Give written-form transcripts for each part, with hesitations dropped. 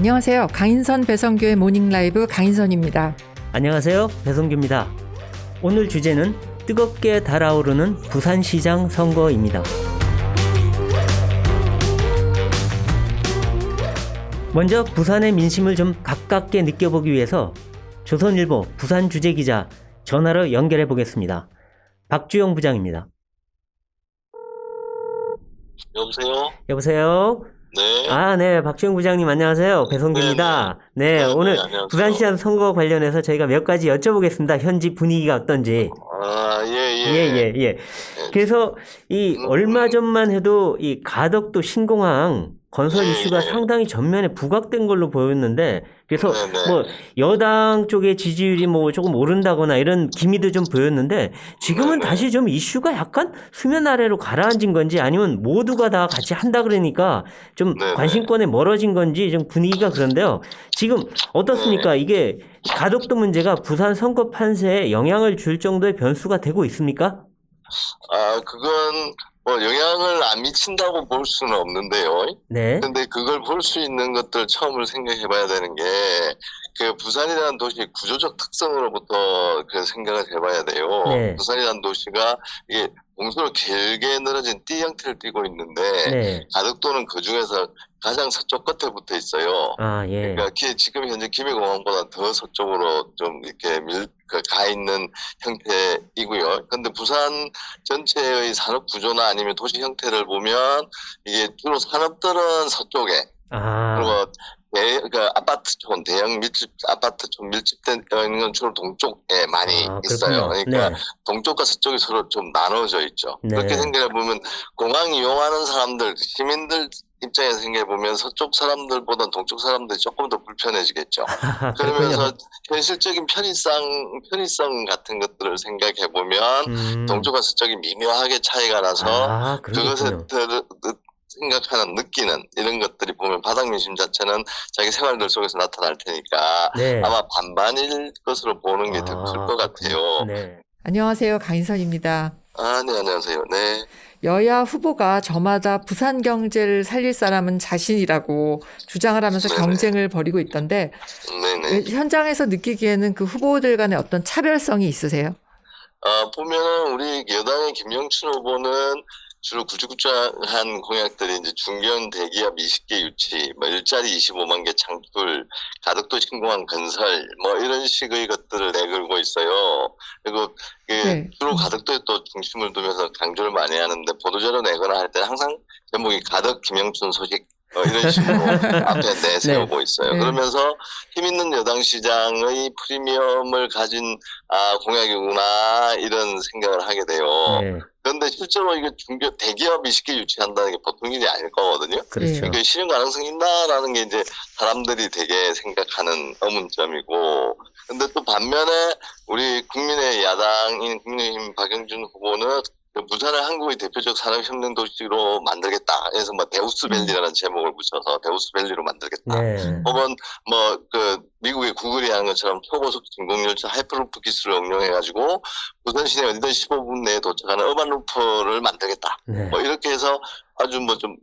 안녕하세요. 강인선 배성규의 모닝라이브 강인선입니다. 안녕하세요. 배성규입니다. 오늘 주제는 뜨겁게 달아오르는 부산시장 선거입니다. 먼저 부산의 민심을 좀 가깝게 느껴보기 위해서 조선일보 부산 주재기자 전화로 연결해 보겠습니다. 박주영 부장입니다. 여보세요? 여보세요? 네. 네. 박주영 부장님 안녕하세요. 배성규입니다. 네, 오늘 안녕하세요. 부산시장 선거 관련해서 저희가 몇 가지 여쭤보겠습니다. 현지 분위기가 어떤지. 예. 그래서 얼마 전만 해도 이 가덕도 신공항 건설 이슈가 상당히 전면에 부각된 걸로 보였는데, 그래서 여당 쪽의 지지율이 조금 오른다거나 이런 기미도 좀 보였는데, 지금은 다시 좀 이슈가 약간 수면 아래로 가라앉은 건지, 아니면 모두가 다 같이 한다 그러니까 좀 관심권에 멀어진 건지 좀 분위기가 그런데요. 지금 어떻습니까? 이게 가덕도 문제가 부산 선거 판세에 영향을 줄 정도의 변수가 되고 있습니까? 그건 영향을 안 미친다고 볼 수는 없는데요. 네. 근데 그걸 볼 수 있는 것들 처음으로 생각해 봐야 되는 게, 부산이라는 도시의 구조적 특성으로부터 생각을 해봐야 돼요. 네. 부산이라는 도시가 이게 봉수로 길게 늘어진 띠 형태를 띠고 있는데, 가덕도는 그 중에서 가장 서쪽 끝에 붙어 있어요. 그러니까 지금 현재 김해공항보다 더 서쪽으로 좀 이렇게 가 있는 형태이고요. 근데 부산 전체의 산업 구조나 아니면 도시 형태를 보면 이게 주로 산업들은 서쪽에, 그리고 아파트 쪽, 대형 밀집, 아파트 쪽 밀집된 있는 건 주로 동쪽에 많이 있어요. 그러니까 동쪽과 서쪽이 서로 좀 나눠져 있죠. 그렇게 생각해 보면 공항 이용하는 사람들, 시민들 입장에서 생각해 보면 서쪽 사람들보다 동쪽 사람들이 조금 더 불편해지겠죠. 그러면서 현실적인 편의성 같은 것들을 생각해 보면 동쪽과 서쪽이 미묘하게 차이가 나서 그것에 생각하는, 느끼는 이런 것들이 보면 바닥 민심 자체는 자기 생활들 속에서 나타날 테니까 아마 반반일 것으로 보는 게 더 클 것 같아요. 안녕하세요. 강인선입니다. 네, 안녕하세요. 네. 여야 후보가 저마다 부산 경제를 살릴 사람은 자신이라고 주장을 하면서 경쟁을 벌이고 있던데, 현장에서 느끼기에는 그 후보들 간의 어떤 차별성이 있으세요? 보면은 우리 여당의 김영춘 후보는 주로 구주구장한 공약들이 이제 중견 대기업 20개 유치, 일자리 25만 개 창출, 가덕도 신공항 건설, 이런 식의 것들을 내걸고 있어요. 그리고 주로 가덕도에 또 중심을 두면서 강조를 많이 하는데, 보도자료 내거나 할 때 항상 제목이 가덕 김영춘 소식, 이런 식으로 앞에 내세우고 있어요. 그러면서 힘 있는 여당 시장의 프리미엄을 가진 공약이구나, 이런 생각을 하게 돼요. 그런데 실제로 이게 대기업 20개 유치한다는 게 보통 일이 아닐 거거든요. 그러니까 실현 가능성이 있나라는 게 이제 사람들이 되게 생각하는 의문점이고, 근데 또 반면에 우리 국민의 야당인 국민의힘 박영준 후보는 부산을 한국의 대표적 산업혁명 도시로 만들겠다. 그래서 데우스밸리라는 제목을 붙여서 데우스밸리로 만들겠다. 혹은 미국의 구글이 하는 것처럼 초고속 진공열차 하이퍼루프 기술을 응용해가지고 부산 시내 어디든 15분 내에 도착하는 어반루프를 만들겠다. 이렇게 해서 아주 좀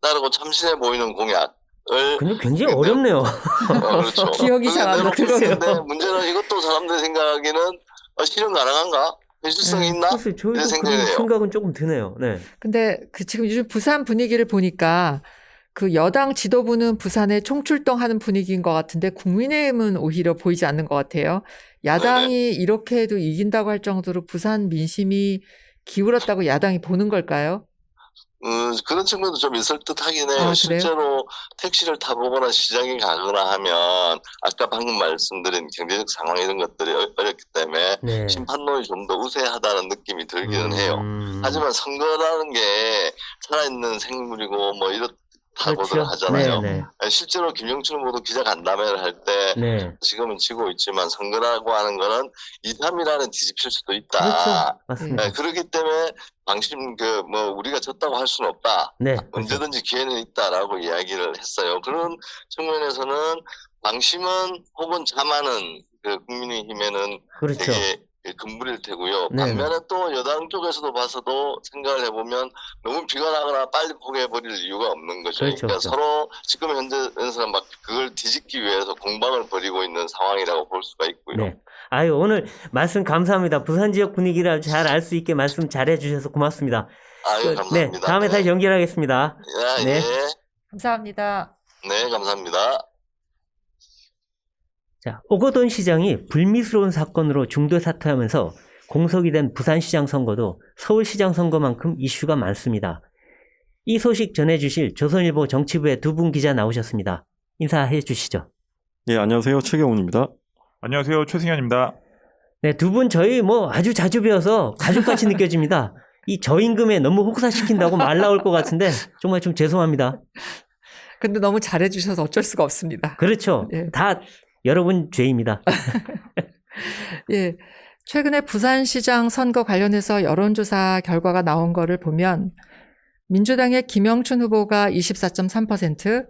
다르고 참신해 보이는 공약. 근데 굉장히 어렵네요. 그렇죠. 기억이 잘 안 나더라고요. 근데 문제는 이것도 사람들이 생각하기는 실현 가능한가? 현실성이 있나? 저희도 이런 생각은 조금 드네요. 근데 지금 요즘 부산 분위기를 보니까 여당 지도부는 부산에 총출동하는 분위기인 것 같은데, 국민의힘은 오히려 보이지 않는 것 같아요. 야당이 이렇게 해도 이긴다고 할 정도로 부산 민심이 기울었다고 야당이 보는 걸까요? 그런 측면도 좀 있을 듯 하긴 해요. 실제로 택시를 타보거나 시장에 가거나 하면 아까 방금 말씀드린 경제적 상황 이런 것들이 어렵기 때문에 심판론이 좀 더 우세하다는 느낌이 들기는 해요. 하지만 선거라는 게 살아있는 생물이고 이렇다고들 하잖아요. 실제로 김영춘 후보도 기자간담회를 할 때 지금은 지고 있지만 선거라고 하는 거는 2, 3일 안에 뒤집힐 수도 있다. 그렇기 때문에 방심 우리가 졌다고 할 수는 없다. 언제든지 기회는 있다라고 이야기를 했어요. 그런 측면에서는 방심은 혹은 자만은 국민의힘에는 되게 금물일 테고요. 네. 반면에 또 여당 쪽에서도 봐서도 생각을 해보면 너무 비가 나거나 빨리 포기해버릴 이유가 없는 거죠. 그렇죠, 그러니까 그렇죠. 서로 지금 현재에서는 막 그걸 뒤집기 위해서 공방을 벌이고 있는 상황이라고 볼 수가 있고요. 네. 아유, 오늘 말씀 감사합니다. 부산 지역 분위기를 잘 알 수 있게 말씀 잘해 주셔서 고맙습니다. 아유, 감사합니다. 네, 다음에 다시 연결하겠습니다. 네. 네. 감사합니다. 네, 감사합니다. 자, 오거돈 시장이 불미스러운 사건으로 중도 사퇴하면서 공석이 된 부산시장 선거도 서울시장 선거만큼 이슈가 많습니다. 이 소식 전해주실 조선일보 정치부의 두 분 기자 나오셨습니다. 인사해 주시죠. 예, 안녕하세요. 최경훈입니다. 안녕하세요. 최승현입니다. 네, 두 분 저희 아주 자주 뵈어서 가족같이 느껴집니다. 이 저임금에 너무 혹사시킨다고 말 나올 것 같은데 정말 좀 죄송합니다. 근데 너무 잘해주셔서 어쩔 수가 없습니다. 그렇죠. 예. 다 여러분 죄입니다. 예. 최근에 부산시장 선거 관련해서 여론조사 결과가 나온 거를 보면 민주당의 김영춘 후보가 24.3%,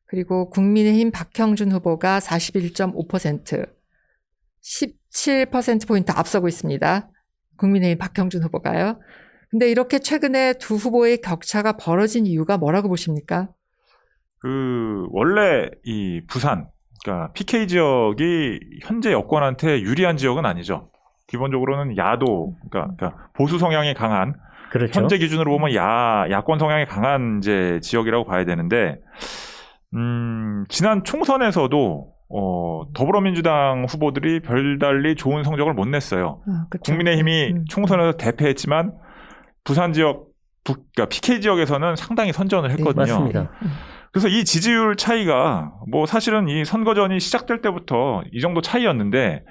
그리고 국민의힘 박형준 후보가 41.5%, 17%포인트 앞서고 있습니다. 국민의힘 박형준 후보가요. 근데 이렇게 최근에 두 후보의 격차가 벌어진 이유가 뭐라고 보십니까? 원래 이 부산, 그러니까 PK 지역이 현재 여권한테 유리한 지역은 아니죠. 기본적으로는 야도, 그러니까 보수 성향이 강한, 그렇죠. 현재 기준으로 보면 야권 성향이 강한 이제 지역이라고 봐야 되는데, 지난 총선에서도 더불어민주당 후보들이 별달리 좋은 성적을 못 냈어요. 그렇죠. 국민의힘이 총선에서 대패했지만 부산 지역, 그러니까 PK 지역에서는 상당히 선전을 했거든요. 네, 맞습니다. 그래서 이 지지율 차이가 사실은 이 선거전이 시작될 때부터 이 정도 차이였는데,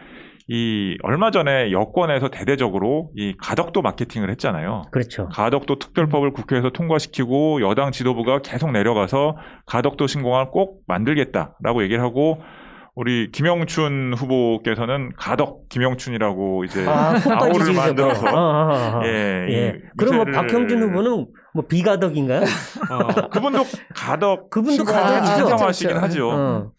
이 얼마 전에 여권에서 대대적으로 이 가덕도 마케팅을 했잖아요. 그렇죠. 가덕도 특별법을 국회에서 통과시키고 여당 지도부가 계속 내려가서 가덕도 신공항을 꼭 만들겠다라고 얘기를 하고, 우리 김영춘 후보께서는 가덕 김영춘이라고 이제 아호를 만들어서 예. 그럼 박형준 후보는 비가덕인가요? 그분도 가덕 그분도 신공항을 가덕이죠. 찬성하시긴 그렇죠. 하죠.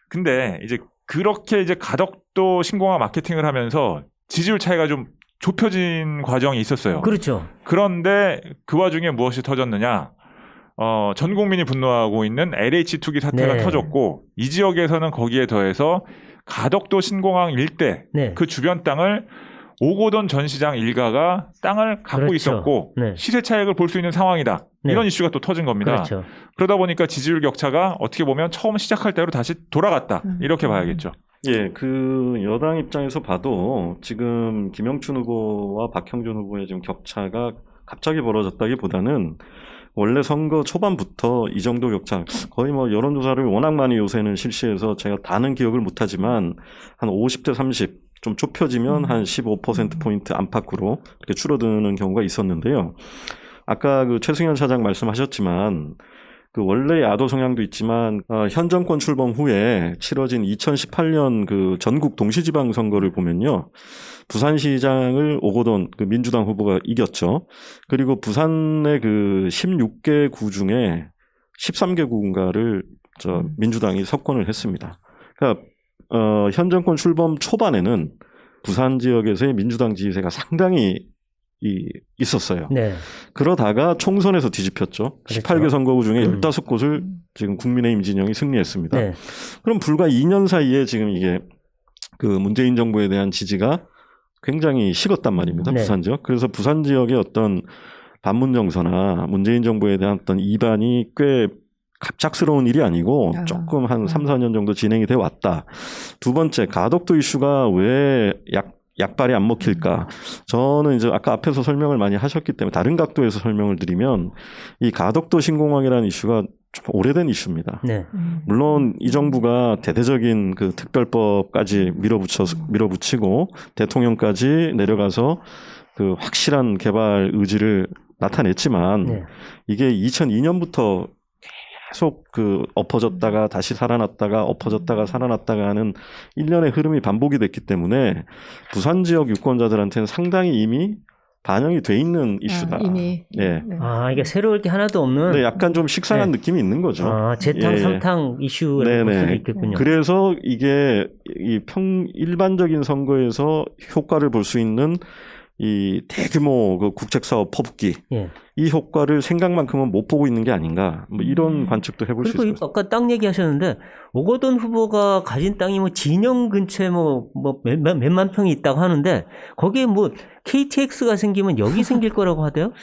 근데 이제 그렇게 이제 가덕도 신공항 마케팅을 하면서 지지율 차이가 좀 좁혀진 과정이 있었어요. 그렇죠. 그런데 그 와중에 무엇이 터졌느냐? 전 국민이 분노하고 있는 LH 투기 사태가 네. 터졌고, 이 지역에서는 거기에 더해서 가덕도 신공항 일대, 네. 그 주변 땅을 오고돈 전 시장 일가가 땅을 갖고 그렇죠. 있었고, 네. 시세 차익을 볼 수 있는 상황이다. 네. 이런 이슈가 또 터진 겁니다. 그렇죠. 그러다 보니까 지지율 격차가 어떻게 보면 처음 시작할 때로 다시 돌아갔다. 이렇게 봐야겠죠. 예, 그 여당 입장에서 봐도 지금 김영춘 후보와 박형준 후보의 지금 격차가 갑자기 벌어졌다기보다는 원래 선거 초반부터 이 정도 격차, 거의 여론조사를 워낙 많이 요새는 실시해서 제가 다는 기억을 못하지만 한 50대 30, 좀 좁혀지면 한 15%포인트 안팎으로 이렇게 줄어드는 경우가 있었는데요. 아까 그 최승현 차장 말씀하셨지만, 그 원래 야도 성향도 있지만 현 정권 출범 후에 치러진 2018년 그 전국 동시지방 선거를 보면요, 부산시장을 오거돈 그 민주당 후보가 이겼죠. 그리고 부산의 그 16개 구 중에 13개 구인가를 민주당이 석권을 했습니다. 그러니까 현 정권 출범 초반에는 부산 지역에서의 민주당 지지세가 상당히 있었어요. 네. 그러다가 총선에서 뒤집혔죠. 그렇죠. 18개 선거구 중에 15곳을 지금 국민의힘 진영이 승리했습니다. 네. 그럼 불과 2년 사이에 지금 이게 그 문재인 정부에 대한 지지가 굉장히 식었단 말입니다. 네. 부산 지역. 그래서 부산 지역의 어떤 반문 정서나 문재인 정부에 대한 어떤 이반이 꽤 갑작스러운 일이 아니고 조금 한 3, 4년 정도 진행이 돼 왔다. 두 번째, 가덕도 이슈가 왜 약발이 안 먹힐까? 저는 이제 아까 앞에서 설명을 많이 하셨기 때문에 다른 각도에서 설명을 드리면, 이 가덕도 신공항이라는 이슈가 좀 오래된 이슈입니다. 네. 물론 이 정부가 대대적인 그 특별법까지 밀어붙이고 대통령까지 내려가서 그 확실한 개발 의지를 나타냈지만, 네. 이게 2002년부터 계속 그 엎어졌다가 다시 살아났다가 엎어졌다가 살아났다가 하는 일련의 흐름이 반복이 됐기 때문에 부산 지역 유권자들한테는 상당히 이미 반영이 돼 있는 이슈다. 이미. 예. 네. 아, 이게 새로울 게 하나도 없는. 근데 약간 좀 식상한 네. 느낌이 있는 거죠. 아, 재탕, 예. 삼탕 이슈라고 볼 수도 있겠군요. 그래서 이게 일반적인 선거에서 효과를 볼 수 있는 이 대규모 그 국책사업 퍼붓기 예. 이 효과를 생각만큼은 못 보고 있는 게 아닌가 뭐 이런 관측도 해볼 수 있을 그리고 것 같습니다. 아까 땅 얘기하셨는데 오거돈 후보가 가진 땅이 뭐 진영 근처에 뭐 몇만 평이 있다고 하는데 거기에 뭐 KTX가 생기면 여기 생길 거라고 하대요.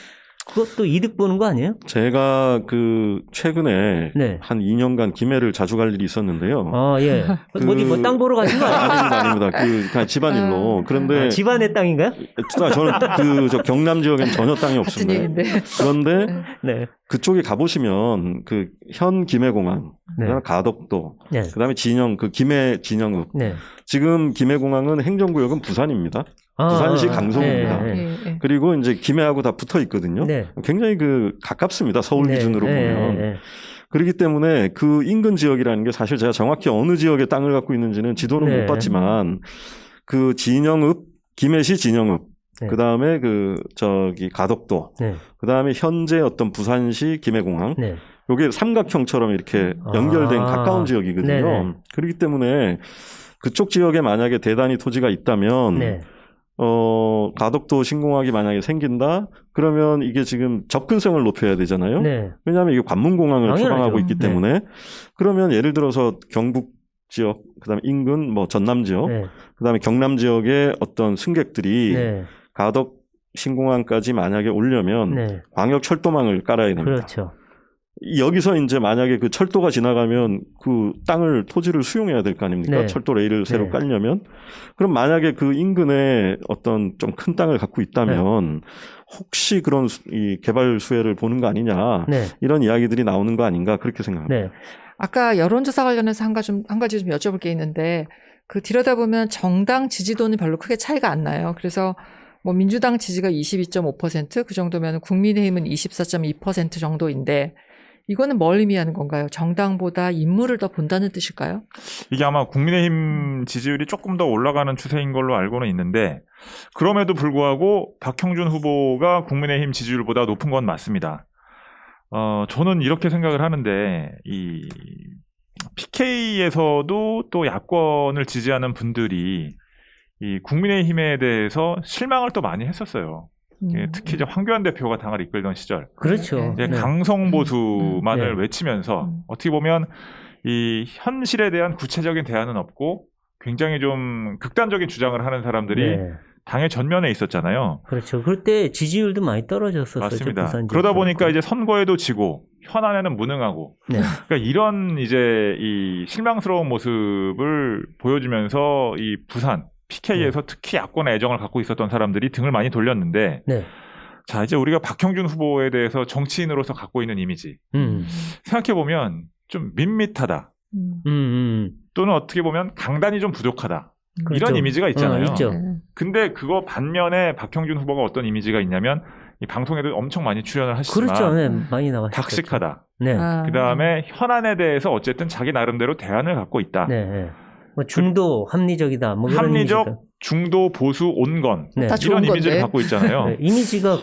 그것도 이득 보는 거 아니에요? 제가 그 최근에 네. 한 2년간 김해를 자주 갈 일이 있었는데요. 아, 예. 어디 뭐 땅 보러 가신 거 아니에요? 아닙니다. 그냥 집안일로. 그런데 집안의 땅인가요? 저는 저 경남 지역엔 전혀 땅이 같은 없습니다. 얘기인데. 그런데 네. 그쪽에 가보시면 그 현 김해공항, 네. 그다음에 가덕도, 네. 그다음에 진영 그 김해 진영읍. 네. 지금 김해공항은 행정구역은 부산입니다. 부산시 강서구입니다. 네. 예, 예. 그리고 이제 김해하고 다 붙어 있거든요. 네. 굉장히 그 가깝습니다. 서울 네. 기준으로 네. 보면. 네. 그렇기 때문에 그 인근 지역이라는 게 사실 제가 정확히 어느 지역에 땅을 갖고 있는지는 지도는 네. 못 봤지만 그 진영읍, 김해시 진영읍, 네. 그 다음에 그 저기 가덕도, 네. 그 다음에 현재 어떤 부산시 김해공항, 네. 요게 삼각형처럼 이렇게 연결된 아. 가까운 지역이거든요. 네네. 그렇기 때문에 그쪽 지역에 만약에 대단히 토지가 있다면 네. 가덕도 신공항이 만약에 생긴다? 그러면 이게 지금 접근성을 높여야 되잖아요. 네. 왜냐하면 이게 관문공항을 당연하죠. 초강하고 있기 네. 때문에 그러면 예를 들어서 경북 지역, 그다음에 인근 뭐 전남 지역, 네. 그다음에 경남 지역의 어떤 승객들이 네. 가덕 신공항까지 만약에 오려면 네. 광역 철도망을 깔아야 됩니다. 그렇죠. 여기서 이제 만약에 그 철도가 지나가면 그 땅을 토지를 수용해야 될 거 아닙니까? 네. 철도 레일을 새로 네. 깔려면 그럼 만약에 그 인근에 어떤 좀 큰 땅을 갖고 있다면 혹시 그런 이 개발 수혜를 보는 거 아니냐 네. 이런 이야기들이 나오는 거 아닌가 그렇게 생각합니다. 네. 아까 여론조사 관련해서 한 가지 좀 여쭤볼 게 있는데 그 들여다보면 정당 지지도는 별로 크게 차이가 안 나요. 그래서 뭐 민주당 지지가 22.5% 그 정도면 국민의힘은 24.2% 정도인데 이거는 뭘 의미하는 건가요? 정당보다 인물을 더 본다는 뜻일까요? 이게 아마 국민의힘 지지율이 조금 더 올라가는 추세인 걸로 알고는 있는데 그럼에도 불구하고 박형준 후보가 국민의힘 지지율보다 높은 건 맞습니다. 저는 이렇게 생각을 하는데 이 PK에서도 또 야권을 지지하는 분들이 이 국민의힘에 대해서 실망을 또 많이 했었어요. 특히 이제 황교안 대표가 당을 이끌던 시절 그렇죠. 이제 네. 강성 보수만을 네. 외치면서 어떻게 보면 이 현실에 대한 구체적인 대안은 없고 굉장히 좀 극단적인 주장을 하는 사람들이 네. 당의 전면에 있었잖아요. 그렇죠. 그때 지지율도 많이 떨어졌었어요. 맞습니다. 부산 그러다 지역도 보니까 그렇고. 이제 선거에도 지고 현안에는 무능하고 네. 그러니까 이런 이제 이 실망스러운 모습을 보여주면서 이 부산 PK에서 특히 야권의 애정을 갖고 있었던 사람들이 등을 많이 돌렸는데 네. 자 이제 우리가 박형준 후보에 대해서 정치인으로서 갖고 있는 이미지 생각해보면 좀 밋밋하다 또는 어떻게 보면 강단이 좀 부족하다 그렇죠. 이런 이미지가 있잖아요. 있죠. 근데 그거 반면에 박형준 후보가 어떤 이미지가 있냐면 이 방송에도 엄청 많이 출연을 하시지만 그렇죠. 네. 많이 나왔죠. 닥식하다. 네. 그 다음에 현안에 대해서 어쨌든 자기 나름대로 대안을 갖고 있다. 네. 네. 뭐 중도 합리적이다. 뭐 이런 합리적, 이미지가. 중도, 보수, 온건 네. 다 좋은 이런 이미지를 건데. 갖고 있잖아요. 네. 이미지가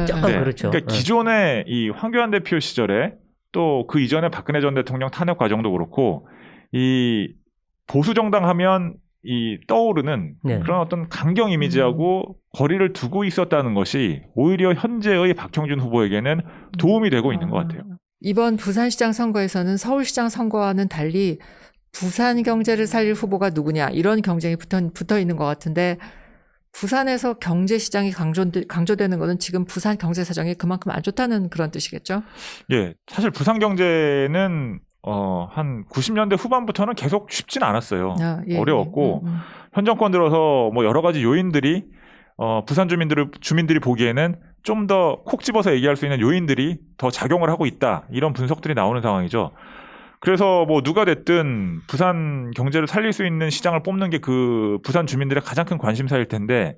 약간 네. 그렇죠. 그러니까 네. 기존의 이 황교안 대표 시절에 또 그 이전에 박근혜 전 대통령 탄핵 과정도 그렇고 이 보수 정당 하면 이 떠오르는 네. 그런 어떤 강경 이미지하고 거리를 두고 있었다는 것이 오히려 현재의 박형준 후보에게는 도움이 되고 있는 것 같아요. 이번 부산시장 선거에서는 서울시장 선거와는 달리 부산 경제를 살릴 후보가 누구냐 이런 경쟁이 붙어 있는 것 같은데 부산에서 경제시장이 강조되는 것은 지금 부산 경제 사정이 그만큼 안 좋다는 그런 뜻이겠죠? 예, 사실 부산 경제는 한 90년대 후반부터는 계속 쉽진 않았어요. 어려웠고 현 정권 들어서 뭐 여러 가지 요인들이 부산 주민들이 보기에는 좀 더 콕 집어서 얘기할 수 있는 요인들이 더 작용을 하고 있다. 이런 분석들이 나오는 상황이죠. 그래서 뭐 누가 됐든 부산 경제를 살릴 수 있는 시장을 뽑는 게 그 부산 주민들의 가장 큰 관심사일 텐데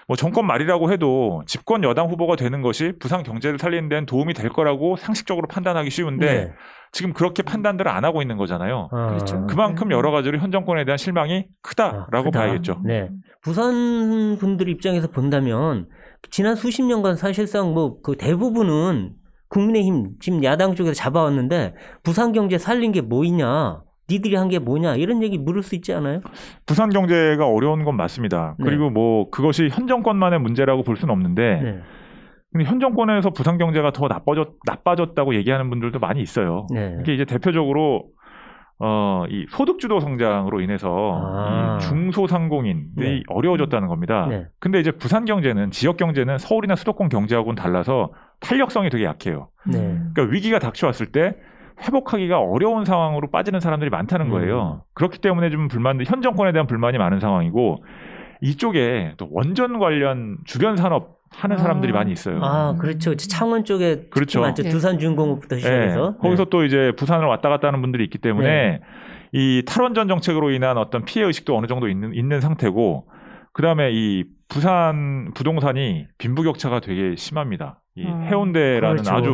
뭐 정권 말이라고 해도 집권 여당 후보가 되는 것이 부산 경제를 살리는 데는 도움이 될 거라고 상식적으로 판단하기 쉬운데 네. 지금 그렇게 판단들을 안 하고 있는 거잖아요. 그렇죠. 그만큼 여러 가지로 현 정권에 대한 실망이 크다라고 크다. 봐야겠죠. 네. 부산 분들 입장에서 본다면 지난 수십 년간 사실상 뭐 그 대부분은 국민의힘 지금 야당 쪽에서 잡아왔는데 부산 경제 살린 게 뭐이냐, 니들이 한 게 뭐냐 이런 얘기 물을 수 있지 않아요? 부산 경제가 어려운 건 맞습니다. 네. 그리고 뭐 그것이 현 정권만의 문제라고 볼 수는 없는데 네. 근데 현 정권에서 부산 경제가 더 나빠졌다고 얘기하는 분들도 많이 있어요. 네. 이게 이제 대표적으로 이 소득주도 성장으로 인해서 이 중소상공인들이 네. 어려워졌다는 겁니다. 네. 근데 이제 부산 경제는 지역 경제는 서울이나 수도권 경제하고는 달라서 탄력성이 되게 약해요. 네. 그러니까 위기가 닥쳐왔을 때 회복하기가 어려운 상황으로 빠지는 사람들이 많다는 거예요. 그렇기 때문에 좀 현 정권에 대한 불만이 많은 상황이고 이쪽에 또 원전 관련 주변 산업 하는 사람들이 많이 있어요. 아, 그렇죠. 창원 쪽에 그렇죠. 많죠. 네. 두산중공업부터 시작해서. 거기서 또 이제 부산을 왔다 갔다 하는 분들이 있기 때문에 이 탈원전 정책으로 인한 어떤 피해 의식도 어느 정도 있는 상태고, 그 다음에 이 부산 부동산이 빈부격차가 되게 심합니다. 이 해운대라는 그렇죠. 아주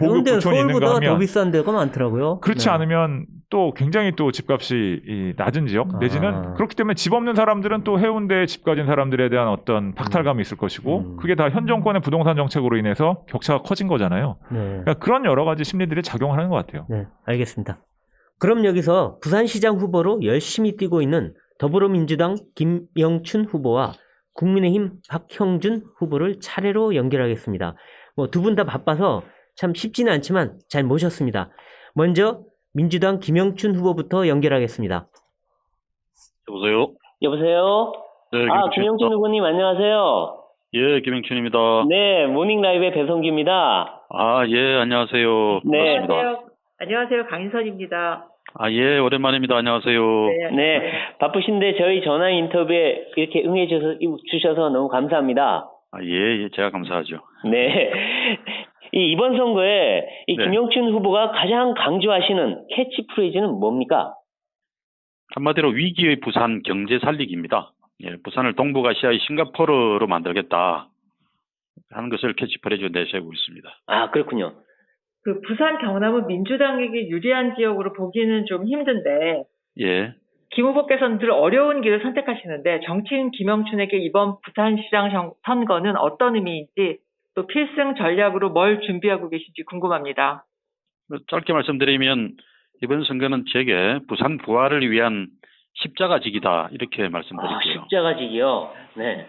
해운대 부촌이 있는가 서울보다 하면 더 비싼 데가 많더라고요. 그렇지 네. 않으면 또 굉장히 또 집값이 이 낮은 지역 내지는 그렇기 때문에 집 없는 사람들은 또 해운대에 집 가진 사람들에 대한 어떤 박탈감이 있을 것이고 그게 다 현 정권의 부동산 정책으로 인해서 격차가 커진 거잖아요. 네. 그러니까 그런 여러 가지 심리들이 작용하는 것 같아요. 네, 알겠습니다. 그럼 여기서 부산시장 후보로 열심히 뛰고 있는 더불어민주당 김영춘 후보와 국민의힘 박형준 후보를 차례로 연결하겠습니다. 뭐 두 분 다 바빠서 참 쉽지는 않지만 잘 모셨습니다. 먼저 민주당 김영춘 후보부터 연결하겠습니다. 여보세요? 여보세요? 네, 김영춘 후보님 안녕하세요. 예, 김영춘입니다. 네, 모닝라이브의 배성기입니다. 아, 예, 안녕하세요. 네. 반갑습니다. 안녕하세요. 강인선입니다. 아, 예, 오랜만입니다. 안녕하세요. 네, 바쁘신데 저희 전화 인터뷰에 이렇게 응해주셔서 너무 감사합니다. 아, 예, 예, 제가 감사하죠. 네. 이번 선거에 이 네. 김영춘 후보가 가장 강조하시는 캐치프레이즈는 뭡니까? 한마디로 위기의 부산 경제 살리기입니다. 예, 부산을 동북아시아의 싱가포르로 만들겠다 하는 것을 캐치프레이즈로 내세우고 있습니다. 아, 그렇군요. 그 부산 경남은 민주당에게 유리한 지역으로 보기는 좀 힘든데 예, 김 후보께서는 늘 어려운 길을 선택하시는데 정치인 김영춘에게 이번 부산시장 선거는 어떤 의미인지 또 필승 전략으로 뭘 준비하고 계신지 궁금합니다. 짧게 말씀드리면 이번 선거는 제게 부산 부활을 위한 십자가직이다 이렇게 말씀드릴게요. 십자가직이요? 네.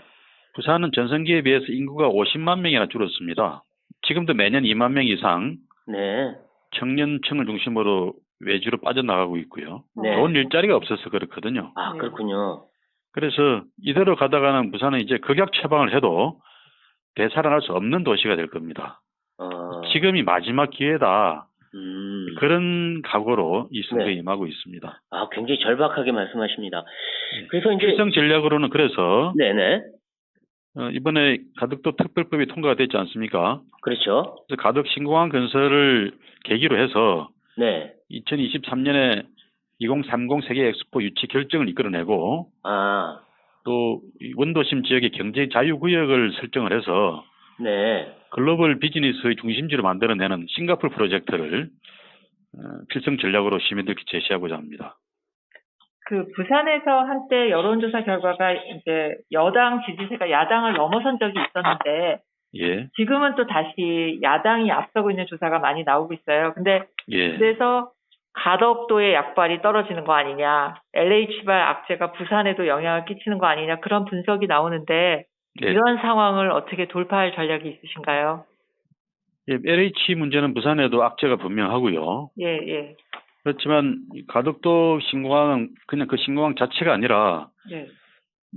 부산은 전성기에 비해서 인구가 50만 명이나 줄었습니다. 지금도 매년 2만 명 이상 네. 청년층을 중심으로 외주로 빠져나가고 있고요. 네. 좋은 일자리가 없어서 그렇거든요. 아, 그렇군요. 그래서 이대로 가다가는 부산은 이제 극약 처방을 해도 되살아날 수 없는 도시가 될 겁니다. 지금이 마지막 기회다. 그런 각오로 이 선거에 네. 임하고 있습니다. 아, 굉장히 절박하게 말씀하십니다. 그래서 이제 필성 전략으로는 그래서 네네. 이번에 가덕도 특별법이 통과가 됐지 않습니까? 그렇죠. 그래서 가덕 신공항 건설을 계기로 해서 네. 2023년에 2030 세계 엑스포 유치 결정을 이끌어내고 아, 또 원도심 지역의 경제 자유구역을 설정을 해서 네. 글로벌 비즈니스의 중심지로 만들어내는 싱가포르 프로젝트를 필승 전략으로 시민들께 제시하고자 합니다. 그 부산에서 한때 여론조사 결과가 이제 여당 지지세가 야당을 넘어선 적이 있었는데 예, 지금은 또 다시 야당이 앞서고 있는 조사가 많이 나오고 있어요. 근데 예. 그래서 가덕도의 약발이 떨어지는 거 아니냐, LH발 악재가 부산에도 영향을 끼치는 거 아니냐 그런 분석이 나오는데 예. 이런 상황을 어떻게 돌파할 전략이 있으신가요? 예, LH 문제는 부산에도 악재가 분명하고요. 예, 예. 그렇지만 가덕도 신공항은 그냥 그 신공항 자체가 아니라 네.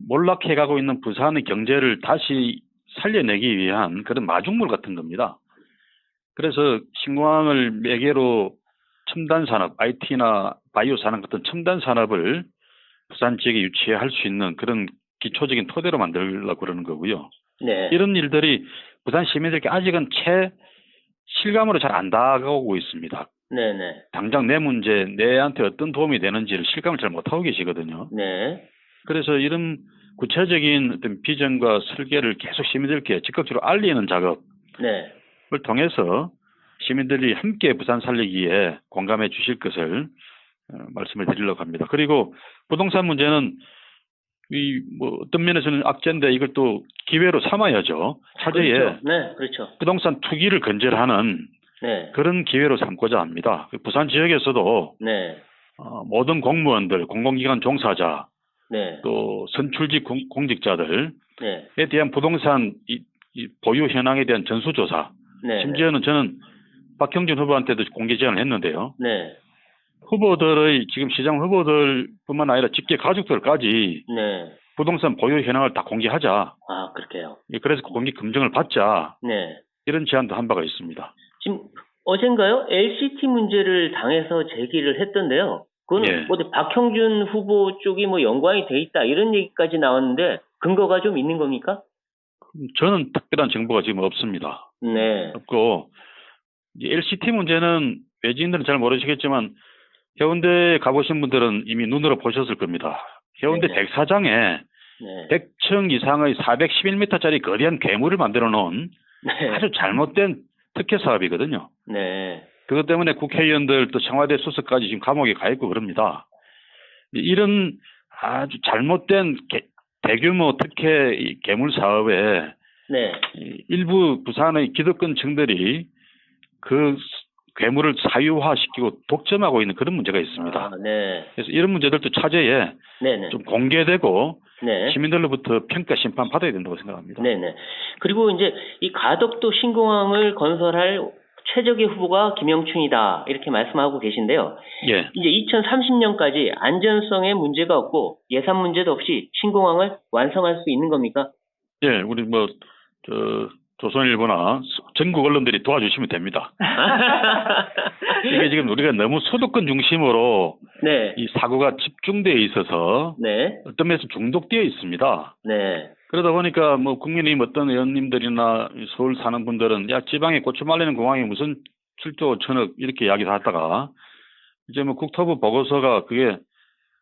몰락해가고 있는 부산의 경제를 다시 살려내기 위한 그런 마중물 같은 겁니다. 그래서 신공항을 매개로 첨단 산업, IT나 바이오 산업 같은 첨단 산업을 부산 지역에 유치할 수 있는 그런 기초적인 토대로 만들려고 그러는 거고요. 네. 이런 일들이 부산 시민들께 아직은 실감으로 잘 안 다가오고 있습니다. 네네. 당장 내 문제, 내한테 어떤 도움이 되는지를 실감을 잘 못하고 계시거든요. 네. 그래서 이런 구체적인 어떤 비전과 설계를 계속 시민들께 적극적으로 알리는 작업을 네. 통해서 시민들이 함께 부산 살리기에 공감해 주실 것을 말씀을 드리려고 합니다. 그리고 부동산 문제는 뭐 어떤 면에서는 악재인데 이걸 또 기회로 삼아야죠. 차제에 그렇죠. 네, 그렇죠. 부동산 투기를 근절하는 네, 그런 기회로 삼고자 합니다. 부산 지역에서도 네, 모든 공무원들, 공공기관 종사자, 네, 또 선출직 공직자들에 네, 대한 부동산 이 보유 현황에 대한 전수조사, 네, 심지어는 저는 박형준 후보한테도 공개 제안을 했는데요. 네, 후보들의 지금 시장 후보들뿐만 아니라 직계 가족들까지 네. 부동산 보유 현황을 다 공개하자. 아, 그렇게요. 그래서 공개 검증을 받자. 네. 이런 제안도 한 바가 있습니다. 지금 어젠가요? LCT 문제를 당에서 제기를 했던데요. 그건 예. 어디 박형준 후보 쪽이 뭐 연관이 돼 있다 이런 얘기까지 나왔는데 근거가 좀 있는 겁니까? 저는 특별한 정보가 지금 없습니다. 네. 없고 이제 LCT 문제는 외지인들은 잘 모르시겠지만 해운대에 가보신 분들은 이미 눈으로 보셨을 겁니다. 해운대 네네. 백사장에 네. 100층 이상의 411m짜리 거대한 괴물을 만들어 놓은 네. 아주 잘못된 특혜 사업이거든요. 네. 그것 때문에 국회의원들 또 청와대 수석까지 지금 감옥에 가 있고 그럽니다. 이런 아주 잘못된 대규모 특혜 이 괴물 사업에 네. 일부 부산의 기득권층들이 그 괴물을 사유화시키고 독점하고 있는 그런 문제가 있습니다. 아, 네. 그래서 이런 문제들도 차제에 네네. 좀 공개되고 네. 시민들로부터 평가 심판 받아야 된다고 생각합니다. 네네. 그리고 이제 이 가덕도 신공항을 건설할 최적의 후보가 김영춘이다 이렇게 말씀하고 계신데요. 예. 이제 2030년까지 안전성에 문제가 없고 예산 문제도 없이 신공항을 완성할 수 있는 겁니까? 예, 우리 조선일보나 전국 언론들이 도와주시면 됩니다. 이게 지금 우리가 너무 소득권 중심으로 네. 이 사고가 집중되어 있어서 네. 어떤 면에서 중독되어 있습니다. 네. 그러다 보니까 뭐 국민의힘 어떤 의원님들이나 서울 사는 분들은 야 지방에 고쳐 말리는 공항이 무슨 7조 1천억 이렇게 이야기를 하다가 이제 뭐 국토부 보고서가 그게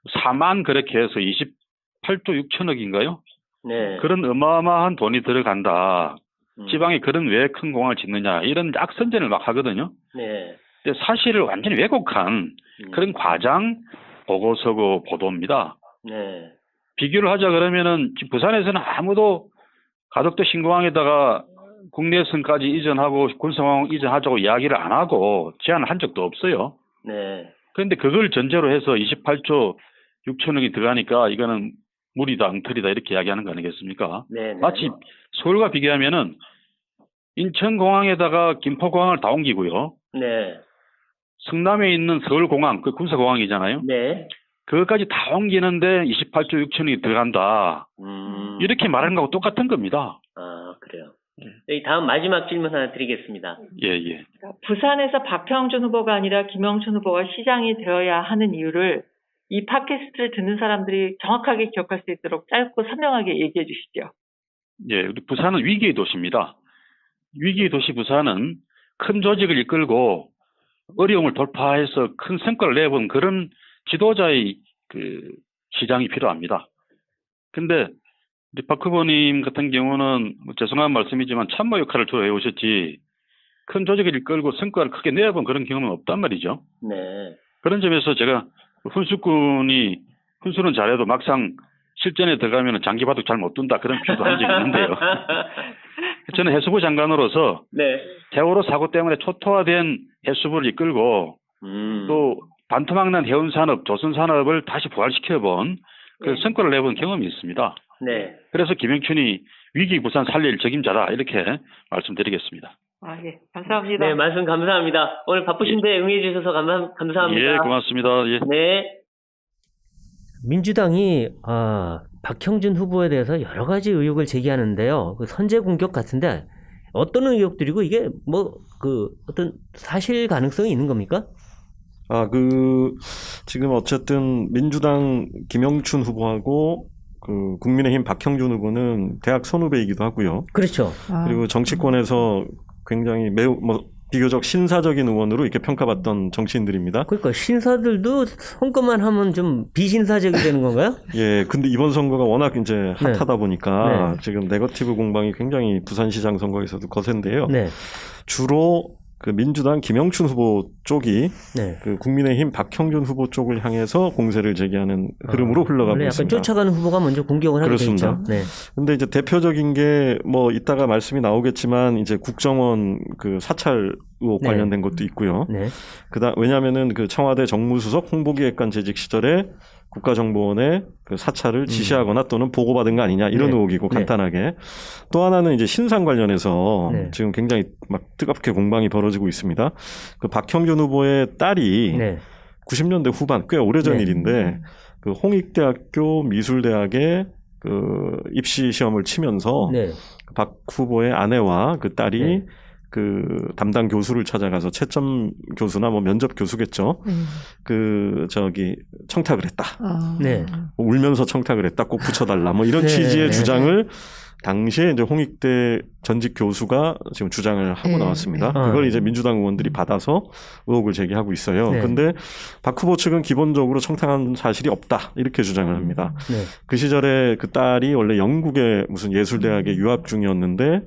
4만 그렇게 해서 28조 6천억인가요? 네. 그런 어마어마한 돈이 들어간다. 음. 지방에 그런 왜 큰 공항을 짓느냐 이런 악선전을 막 하거든요. 네. 근데 사실을 완전히 왜곡한 그런 과장 보고서고 보도입니다. 네. 비교를 하자 그러면은 지금 부산에서는 아무도 가덕도 신공항에다가 국내선까지 이전하고 군사공항 이전하자고 이야기를 안 하고 제안을 한 적도 없어요. 네. 그런데 그걸 전제로 해서 28조 6천억이 들어가니까 이거는 무리다, 엉터리다 이렇게 이야기하는 거 아니겠습니까? 네. 마치 서울과 비교하면은 인천공항에다가 김포공항을 다 옮기고요. 네. 성남에 있는 서울공항, 그 군사공항이잖아요. 네. 그것까지 다 옮기는데 28조 6천억이 들어간다. 이렇게 말하는 거하고 똑같은 겁니다. 아, 그래요. 네, 다음 마지막 질문 하나 드리겠습니다. 예, 예. 부산에서 박형준 후보가 아니라 김영춘 후보가 시장이 되어야 하는 이유를 이 팟캐스트를 듣는 사람들이 정확하게 기억할 수 있도록 짧고 선명하게 얘기해 주시죠. 예, 우리 부산은 위기의 도시입니다. 위기의 도시 부산은 큰 조직을 이끌고 어려움을 돌파해서 큰 성과를 내본 그런 지도자의 그 시장이 필요합니다. 근데 우리 박 후보님 같은 경우는 뭐 죄송한 말씀이지만 참모 역할을 주로 해오셨지 큰 조직을 이끌고 성과를 크게 내본 그런 경험은 없단 말이죠. 네. 그런 점에서 제가 훈수꾼이 훈수는 잘해도 막상 실전에 들어가면 장기바둑 잘 못 둔다 그런 표도 한 적이 있는데요. 저는 해수부 장관으로서 네. 세월호 사고 때문에 초토화된 해수부를 이끌고 또 반토막난 해운산업, 조선산업을 다시 부활시켜본 그 네. 성과를 내본 경험이 있습니다. 네. 그래서 김영춘이 위기 부산 살릴 적임자다 이렇게 말씀드리겠습니다. 아, 예. 감사합니다. 네, 말씀 감사합니다. 오늘 바쁘신데 응해 주셔서 감사합니다. 예, 고맙습니다. 예. 네. 민주당이 박형준 후보에 대해서 여러 가지 의혹을 제기하는데요. 그 선제 공격 같은데 어떤 의혹들이고 이게 뭐 그 어떤 사실 가능성이 있는 겁니까? 지금 어쨌든 민주당 김영춘 후보하고 그 국민의힘 박형준 후보는 대학 선후배이기도 하고요. 그렇죠. 그리고 정치권에서 굉장히 매우 비교적 신사적인 의원으로 이렇게 평가받던 정치인들입니다. 그러니까 신사들도 선거만 하면 좀 비신사적이 되는 건가요? 예, 근데 이번 선거가 워낙 이제 핫하다 보니까 네. 지금 네거티브 공방이 굉장히 부산시장 선거에서도 거센데요. 네. 주로 그 민주당 김영춘 후보 쪽이 네. 그 국민의힘 박형준 후보 쪽을 향해서 공세를 제기하는 흐름으로 흘러가고 원래 약간 있습니다. 쫓아가는 후보가 먼저 공격을 하게 돼 그렇습니다. 있죠. 네. 근데 이제 대표적인 게 뭐 이따가 말씀이 나오겠지만 이제 국정원 그 사찰 의혹 네. 관련된 것도 있고요. 네. 왜냐하면은 그 청와대 정무수석 홍보기획관 재직 시절에 국가정보원에 그 사찰을 지시하거나 또는 보고받은 거 아니냐 이런 네. 의혹이고 네. 간단하게 또 하나는 이제 신상 관련해서 네. 지금 굉장히 막 뜨겁게 공방이 벌어지고 있습니다. 그 박형준 후보의 딸이 네. 90년대 후반 꽤 오래전 네. 일인데 그 홍익대학교 미술대학에 그 입시 시험을 치면서 네. 박 후보의 아내와 그 딸이 네. 그 담당 교수를 찾아가서 채점 교수나 뭐 면접 교수겠죠. 그 저기 청탁을 했다. 네. 울면서 청탁을 했다. 꼭 붙여달라. 뭐 이런 네. 취지의 네. 주장을 당시에 이제 홍익대 전직 교수가 지금 주장을 하고 네. 나왔습니다. 네. 그걸 이제 민주당 의원들이 받아서 의혹을 제기하고 있어요. 네. 근데 박 후보 측은 기본적으로 청탁한 사실이 없다. 이렇게 주장을 합니다. 네. 그 시절에 그 딸이 원래 영국의 무슨 예술대학에 유학 중이었는데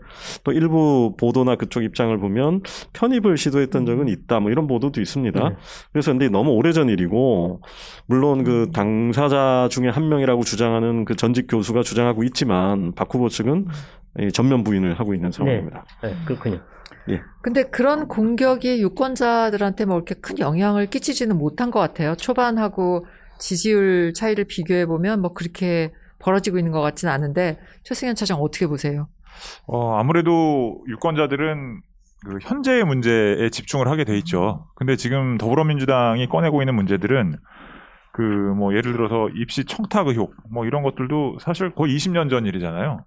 또 일부 보도나 그쪽 입장을 보면 편입을 시도했던 적은 있다. 뭐 이런 보도도 있습니다. 네. 그래서 근데 너무 오래전 일이고 물론 그 당사자 중에 한 명이라고 주장하는 그 전직 교수가 주장하고 있지만 박 후보 측은 전면 부인을 하고 있는 상황입니다. 네. 그렇군요. 근데 그런 공격이 유권자들한테 뭐 이렇게 큰 영향을 끼치지는 못한 것 같아요. 초반하고 지지율 차이를 비교해 보면 뭐 그렇게 벌어지고 있는 것 같지는 않은데 최승현 차장 어떻게 보세요? 아무래도 유권자들은 그 현재의 문제에 집중을 하게 돼 있죠. 근데 지금 더불어민주당이 꺼내고 있는 문제들은 그 뭐 예를 들어서 입시 청탁 의혹 뭐 이런 것들도 사실 거의 20년 전 일이잖아요.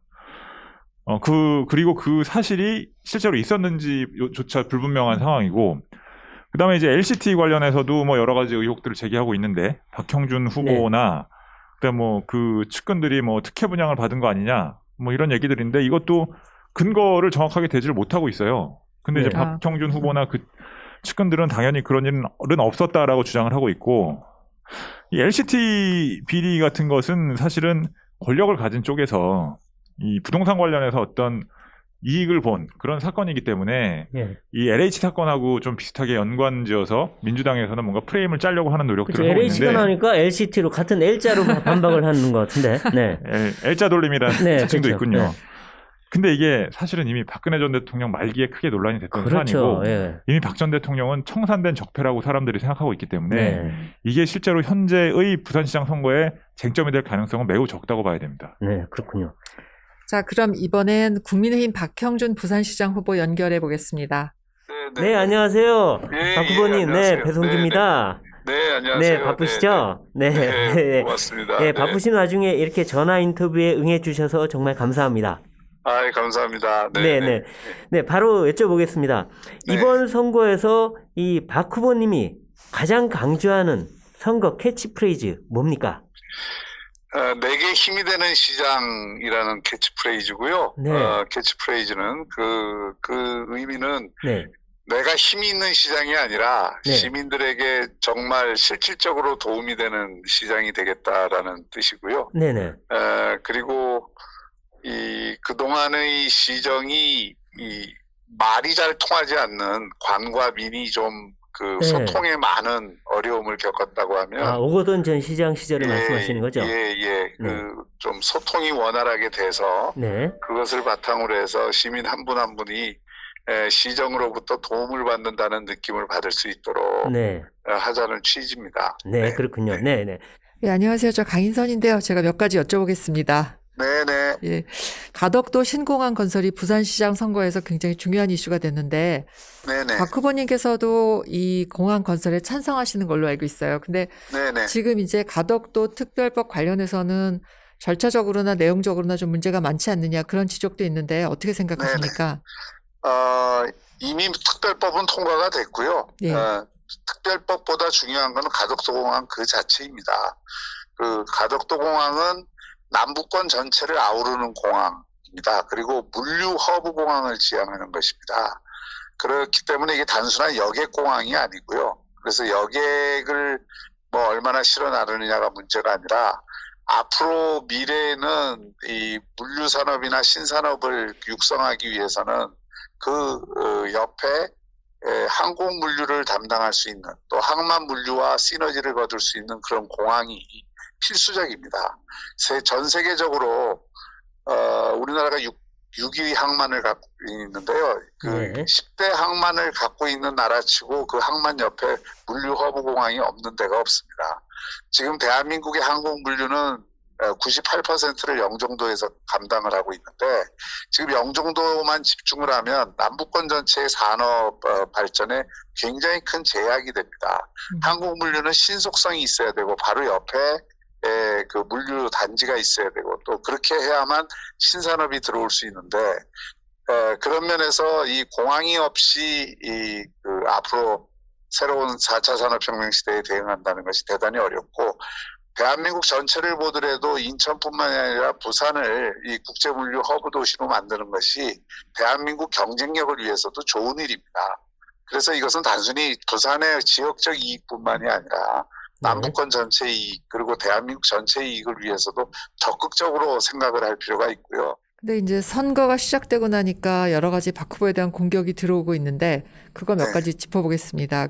그리고 그 사실이 실제로 있었는지조차 불분명한 상황이고, 그 다음에 이제 LCT 관련해서도 뭐 여러 가지 의혹들을 제기하고 있는데, 박형준 후보나, 그다음 뭐 그 측근들이 뭐 특혜 분양을 받은 거 아니냐, 뭐 이런 얘기들인데, 이것도 근거를 정확하게 대지를 못하고 있어요. 근데 이제 네. 박형준 후보나 그 측근들은 당연히 그런 일은 없었다라고 주장을 하고 있고, 이 LCT 비리 같은 것은 사실은 권력을 가진 쪽에서 이 부동산 관련해서 어떤 이익을 본 그런 사건이기 때문에 예. 이 LH 사건하고 좀 비슷하게 연관지어서 민주당에서는 뭔가 프레임을 짜려고 하는 노력들을 그렇죠. 하고 LH가 있는데 나오니까 LCT로 같은 L자로 반박을 하는 것 같은데. 네. L자 돌림이라는 네, 특징도 그렇죠. 있군요. 네. 근데 이게 사실은 이미 박근혜 전 대통령 말기에 크게 논란이 됐던 그렇죠. 사안이고 예. 이미 박 전 대통령은 청산된 적폐라고 사람들이 생각하고 있기 때문에 네. 이게 실제로 현재의 부산시장 선거에 쟁점이 될 가능성은 매우 적다고 봐야 됩니다. 네, 그렇군요. 자, 그럼 이번엔 국민의힘 박형준 부산시장 후보 연결해 보겠습니다. 네, 안녕하세요. 예, 박 후보님, 안녕하세요. 네, 배송기입니다. 네, 안녕하세요. 네, 바쁘시죠? 네. 네, 고맙습니다. 네, 바쁘신 와중에 이렇게 전화 인터뷰에 응해 주셔서 정말 감사합니다. 아, 감사합니다. 네, 네. 네, 바로 여쭤보겠습니다. 네. 이번 선거에서 이 박 후보님이 가장 강조하는 선거 캐치프레이즈 뭡니까? 내게 힘이 되는 시장이라는 캐치프레이즈고요. 네. 캐치프레이즈는 그 의미는 네. 내가 힘이 있는 시장이 아니라 네. 시민들에게 정말 실질적으로 도움이 되는 시장이 되겠다라는 뜻이고요. 네네. 그리고 그동안의 시정이 말이 잘 통하지 않는 관과 민이 좀 네. 소통에 많은 어려움을 겪었다고 하면 오거돈 전 시장 시절을 말씀하시는 거죠? 좀 소통이 원활하게 돼서 네. 그것을 바탕으로 해서 시민 한 분 한 분이 시정으로부터 도움을 받는다는 느낌을 받을 수 있도록 네. 하자는 취지입니다. 네, 그렇군요. 네, 네. 네, 안녕하세요. 저 강인선인데요. 제가 몇 가지 여쭤보겠습니다. 네네. 예, 가덕도 신공항 건설이 부산시장 선거에서 굉장히 중요한 이슈가 됐는데 네네. 박 후보님께서도 이 공항 건설에 찬성하시는 걸로 알고 있어요. 근데 네네. 지금 이제 가덕도 특별법 관련해서는 절차적으로나 내용적으로나 좀 문제가 많지 않느냐 그런 지적도 있는데 어떻게 생각하십니까? 이미 특별법은 통과가 됐고요. 예. 특별법보다 중요한 것은 가덕도 공항 그 자체입니다. 그 가덕도 공항은 남부권 전체를 아우르는 공항입니다. 그리고 물류 허브 공항을 지향하는 것입니다. 그렇기 때문에 이게 단순한 여객 공항이 아니고요. 그래서 여객을 뭐 얼마나 실어 나르느냐가 문제가 아니라 앞으로 미래에는 이 물류 산업이나 신산업을 육성하기 위해서는 그 옆에 항공 물류를 담당할 수 있는 또 항만 물류와 시너지를 거둘 수 있는 그런 공항이 필수적입니다. 전 세계적으로 우리나라가 6위 항만을 갖고 있는데요. 네. 10대 항만을 갖고 있는 나라치고 그 항만 옆에 물류 허브 공항이 없는 데가 없습니다. 지금 대한민국의 항공 물류는 98%를 영종도에서 감당을 하고 있는데 지금 영종도만 집중을 하면 남북권 전체의 산업 발전에 굉장히 큰 제약이 됩니다. 항공 물류는 신속성이 있어야 되고 바로 옆에 그 물류 단지가 있어야 되고 또 그렇게 해야만 신산업이 들어올 수 있는데 그런 면에서 이 공항이 없이 앞으로 새로운 4차 산업혁명 시대에 대응한다는 것이 대단히 어렵고 대한민국 전체를 보더라도 인천뿐만 아니라 부산을 이 국제물류 허브 도시로 만드는 것이 대한민국 경쟁력을 위해서도 좋은 일입니다. 그래서 이것은 단순히 부산의 지역적 이익뿐만이 아니라 남북권 전체 이익 그리고 대한민국 전체 이익을 위해서도 적극적으로 생각을 할 필요가 있고요. 근데 이제 선거가 시작되고 나니까 여러 가지 박 후보에 대한 공격이 들어오고 있는데 그거 몇 가지 짚어보겠습니다.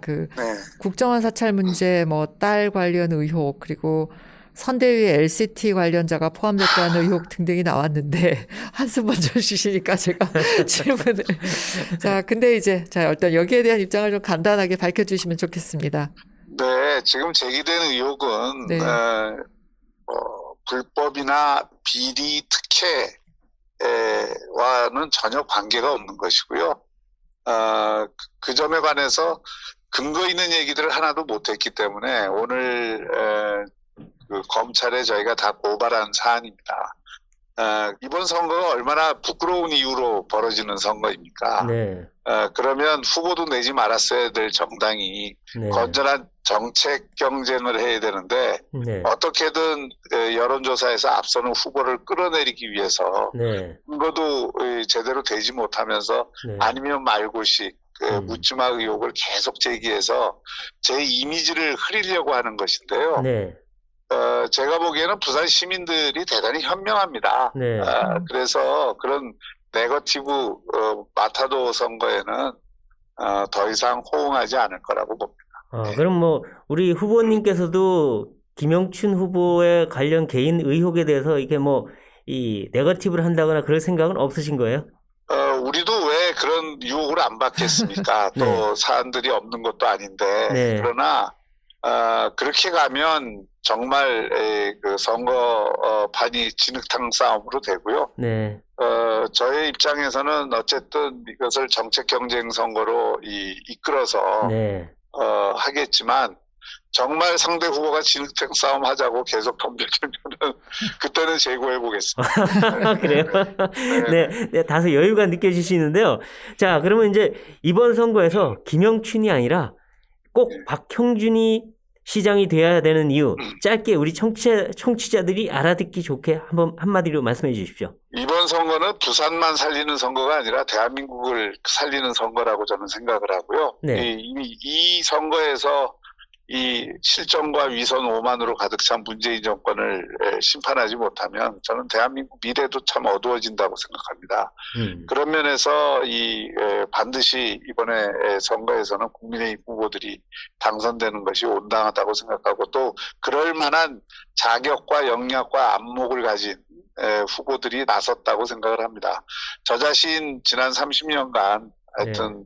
국정원 사찰 문제, 뭐 딸 관련 의혹, 그리고 선대위 LCT 관련자가 포함됐다는 의혹 등등이 나왔는데 한숨 먼저 쉬시니까 제가 질문을. 자, 근데 이제 일단 여기에 대한 입장을 좀 간단하게 밝혀주시면 좋겠습니다. 네, 지금 제기된 의혹은 불법이나 비리 특혜와는 전혀 관계가 없는 것이고요. 그 점에 관해서 근거 있는 얘기들을 하나도 못했기 때문에 오늘 그 검찰에 저희가 다 고발한 사안입니다. 이번 선거가 얼마나 부끄러운 이유로 벌어지는 선거입니까? 네. 그러면 후보도 내지 말았어야 될 정당이 네. 건전한 정책 경쟁을 해야 되는데 네. 어떻게든 여론조사에서 앞서는 후보를 끌어내리기 위해서 네. 그것도 제대로 되지 못하면서 네. 아니면 말고식 묻지마 의혹을 계속 제기해서 제 이미지를 흐리려고 하는 것인데요. 네. 제가 보기에는 부산 시민들이 대단히 현명합니다. 네. 그래서 그런 네거티브 마타도 선거에는 더 이상 호응하지 않을 거라고 봅니다. 그럼 뭐 우리 후보님께서도 김영춘 후보에 관련 개인 의혹에 대해서 이게 뭐 이 네거티브를 한다거나 그럴 생각은 없으신 거예요? 우리도 왜 그런 유혹을 안 받겠습니까? 네. 또 사안들이 없는 것도 아닌데. 네. 그러나 그렇게 가면 정말 그 선거판이 진흙탕 싸움으로 되고요. 네. 저의 입장에서는 어쨌든 이것을 정책 경쟁 선거로 이끌어서 네. 하겠지만 정말 상대 후보가 진흙탕 싸움 하자고 계속 덤벼들면 그때는 재고해 보겠습니다. 그래요? 네, 다소 여유가 느껴지시는데요. 자, 그러면 이제 이번 선거에서 김영춘이 아니라 꼭 박형준이 시장이 돼야 되는 이유, 짧게 우리 청취자들이 알아듣기 좋게 한마디로 말씀해 주십시오. 이번 선거는 부산만 살리는 선거가 아니라 대한민국을 살리는 선거라고 저는 생각을 하고요. 네. 이 선거에서 이 실정과 위선 오만으로 가득 찬 문재인 정권을 심판하지 못하면 저는 대한민국 미래도 참 어두워진다고 생각합니다. 그런 면에서 반드시 이번에 선거에서는 국민의힘 후보들이 당선되는 것이 온당하다고 생각하고 또 그럴 만한 자격과 역량과 안목을 가진 후보들이 나섰다고 생각을 합니다. 저 자신 지난 30년간 하여튼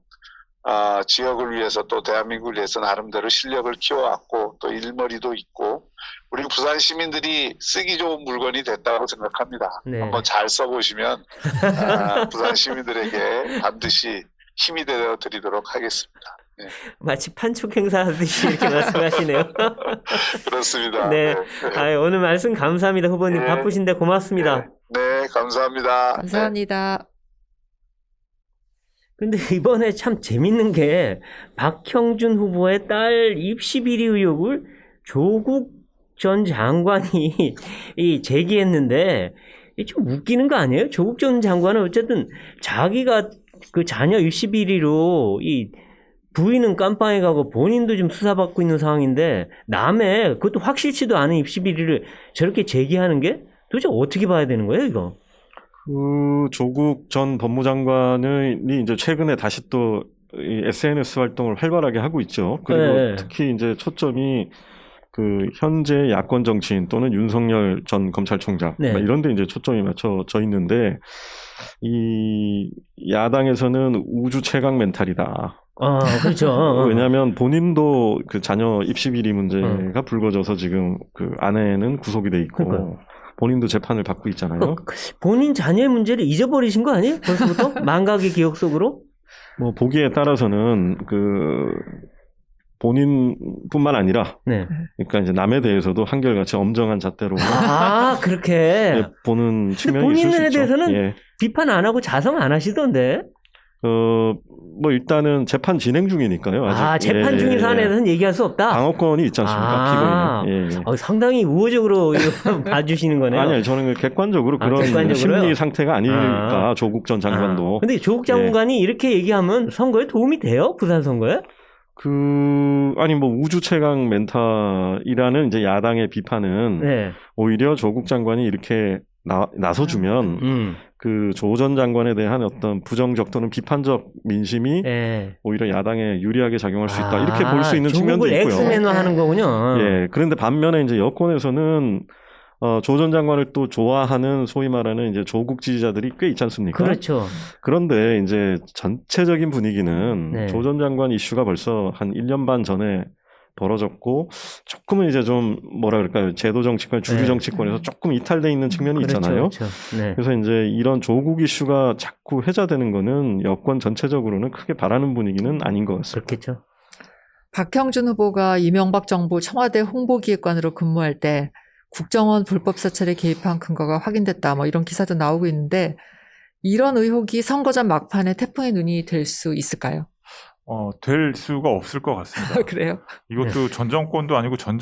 지역을 위해서 또 대한민국을 위해서 나름대로 실력을 키워왔고 또 일머리도 있고 우리 부산 시민들이 쓰기 좋은 물건이 됐다고 생각합니다. 네. 한번 잘 써보시면 부산 시민들에게 반드시 힘이 되어 드리도록 하겠습니다. 네. 마치 판촉 행사하듯이 이렇게 말씀하시네요. 그렇습니다. 네. 네. 오늘 말씀 감사합니다. 후보님 네. 바쁘신데 고맙습니다. 네, 감사합니다. 감사합니다. 근데 이번에 참 재밌는 게 박형준 후보의 딸 입시 비리 의혹을 조국 전 장관이 제기했는데 이게 좀 웃기는 거 아니에요? 조국 전 장관은 어쨌든 자기가 그 자녀 입시 비리로 부인은 깜빵에 가고 본인도 좀 수사받고 있는 상황인데 남의 그것도 확실치도 않은 입시 비리를 저렇게 제기하는 게 도대체 어떻게 봐야 되는 거예요, 이거? 그 조국 전 법무장관이 이제 최근에 다시 또 이 SNS 활동을 활발하게 하고 있죠. 그리고 네. 특히 이제 초점이 그 현재 야권 정치인 또는 윤석열 전 검찰총장 네. 이런 데 이제 초점이 맞춰져 있는데 이 야당에서는 우주 최강 멘탈이다. 그렇죠. 왜냐하면 본인도 그 자녀 입시 비리 문제가 불거져서 지금 그 아내는 구속이 돼 있고 그러니까요. 본인도 재판을 받고 있잖아요. 본인 자녀의 문제를 잊어버리신 거 아니에요? 벌써부터? 망각의 기억 속으로? 뭐 보기에 따라서는 그 본인뿐만 아니라 네. 그러니까 이제 남에 대해서도 한결같이 엄정한 잣대로 그렇게. 예, 보는 측면이 있을 수 본인에 있죠. 대해서는 예. 비판 안 하고 자성 안 하시던데? 뭐 일단은 재판 진행 중이니까요. 아직 재판 중인 사안에 대해서는 얘기할 수 없다? 방어권이 있지 않습니까? 피고인은. 예. 상당히 우호적으로 이거 봐주시는 거네요. 아니요, 저는 객관적으로 그런 객관적으로요? 심리 상태가 아닐까, 조국 전 장관도. 근데 조국 장관이 이렇게 얘기하면 선거에 도움이 돼요? 부산 선거에? 아니, 뭐, 우주 최강 멘탈이라는 이제 야당의 비판은 네. 오히려 조국 장관이 이렇게 나서주면 그 조 전 장관에 대한 어떤 부정적 또는 비판적 민심이 오히려 야당에 유리하게 작용할 수 있다. 이렇게 볼 수 있는 측면도 있고요. 조국을 엑스맨화하는 거군요. 예. 그런데 반면에 이제 여권에서는 조 전 장관을 또 좋아하는 소위 말하는 이제 조국 지지자들이 꽤 있지 않습니까? 그렇죠. 그런데 이제 전체적인 분위기는 네. 조 전 장관 이슈가 벌써 한 1년 반 전에 벌어졌고 조금은 이제 좀 뭐라 그럴까요? 제도 정치권, 주류 정치권에서 조금 이탈돼 있는 측면이 있잖아요. 그렇죠. 네. 그래서 이제 이런 조국 이슈가 자꾸 회자되는 거는 여권 전체적으로는 크게 바라는 분위기는 아닌 것 같습니다. 그렇겠죠. 박형준 후보가 이명박 정부 청와대 홍보기획관으로 근무할 때 국정원 불법 사찰에 개입한 근거가 확인됐다. 뭐 이런 기사도 나오고 있는데 이런 의혹이 선거전 막판에 태풍의 눈이 될 수 있을까요? 될 수가 없을 것 같습니다. 그래요? 이것도 전 정권도 아니고 전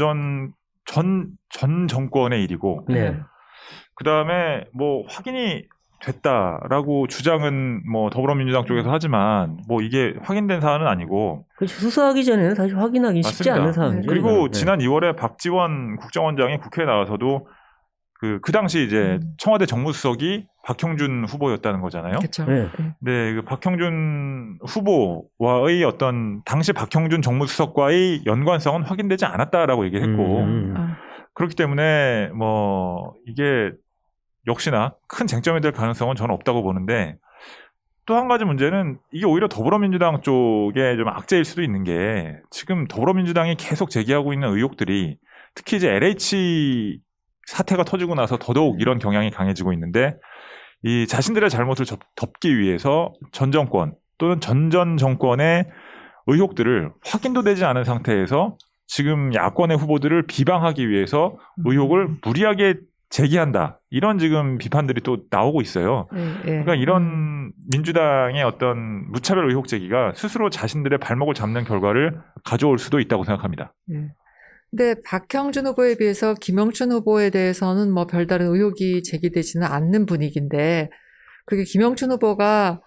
정권의 일이고, 네. 그 다음에 뭐 확인이 됐다라고 주장은 뭐 더불어민주당 쪽에서 하지만 뭐 이게 확인된 사안은 아니고. 그렇죠. 수사하기 전에는 사실 확인하기 쉽지 맞습니다. 않은 사안이죠. 그리고 네. 지난 2월에 박지원 국정원장이 국회에 나와서도 그 당시 이제 청와대 정무수석이 박형준 후보였다는 거잖아요. 그렇죠. 네. 네, 그 박형준 후보와의 어떤 당시 박형준 정무수석과의 연관성은 확인되지 않았다라고 얘기를 했고, 그렇기 때문에 뭐 이게 역시나 큰 쟁점이 될 가능성은 저는 없다고 보는데, 또 한 가지 문제는 이게 오히려 더불어민주당 쪽에 좀 악재일 수도 있는 게 지금 더불어민주당이 계속 제기하고 있는 의혹들이 특히 이제 LH 사태가 터지고 나서 더더욱 이런 경향이 강해지고 있는데 이 자신들의 잘못을 덮기 위해서 전 정권 또는 전전 정권의 의혹들을 확인도 되지 않은 상태에서 지금 야권의 후보들을 비방하기 위해서 의혹을 무리하게 제기한다. 이런 지금 비판들이 또 나오고 있어요. 그러니까 이런 민주당의 어떤 무차별 의혹 제기가 스스로 자신들의 발목을 잡는 결과를 가져올 수도 있다고 생각합니다. 근데 박형준 후보에 비해서 김영춘 후보에 대해서는 뭐 별다른 의혹이 제기되지는 않는 분위기인데 그게 김영춘 후보가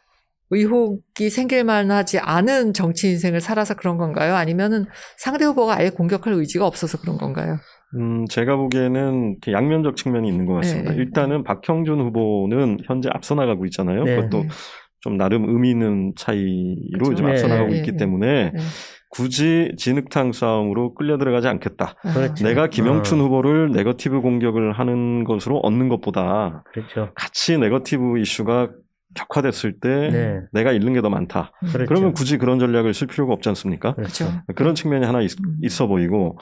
의혹이 생길 만하지 않은 정치 인생을 살아서 그런 건가요? 아니면은 상대 후보가 아예 공격할 의지가 없어서 그런 건가요? 제가 보기에는 양면적 측면이 있는 것 같습니다. 네. 일단은 박형준 후보는 현재 앞서 나가고 있잖아요. 네. 그것도 좀 나름 의미 있는 차이로 그렇죠. 좀 앞서 네. 나가고 네. 있기 때문에 굳이 진흙탕 싸움으로 끌려 들어가지 않겠다. 그렇죠. 내가 김영춘 후보를 네거티브 공격을 하는 것으로 얻는 것보다 그렇죠. 같이 네거티브 이슈가 격화됐을 때 내가 잃는 게 더 많다. 그렇죠. 그러면 굳이 그런 전략을 쓸 필요가 없지 않습니까? 그렇죠. 그런 측면이 하나 있어 보이고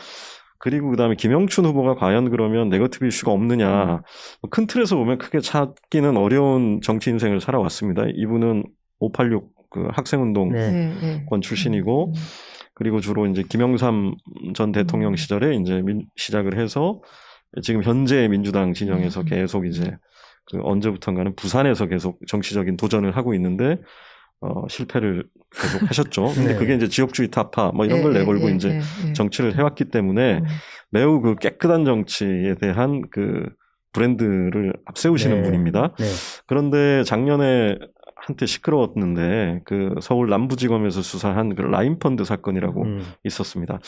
그리고 그다음에 김영춘 후보가 과연 그러면 네거티브 이슈가 없느냐. 큰 틀에서 보면 크게 찾기는 어려운 정치 인생을 살아왔습니다. 이분은 586 그 학생운동권 출신이고 그리고 주로 이제 김영삼 전 대통령 시절에 이제 시작을 해서 지금 현재 민주당 진영에서 계속 이제 그 언제부턴가는 부산에서 계속 정치적인 도전을 하고 있는데 실패를 계속 하셨죠. 근데 그게 이제 지역주의 타파 뭐 이런 걸 내걸고 이제 정치를 해왔기 때문에 매우 그 깨끗한 정치에 대한 그 브랜드를 앞세우시는 분입니다. 그런데 작년에 한때 시끄러웠는데 그 서울 남부지검에서 수사한 그 라인펀드 사건이라고 있었습니다.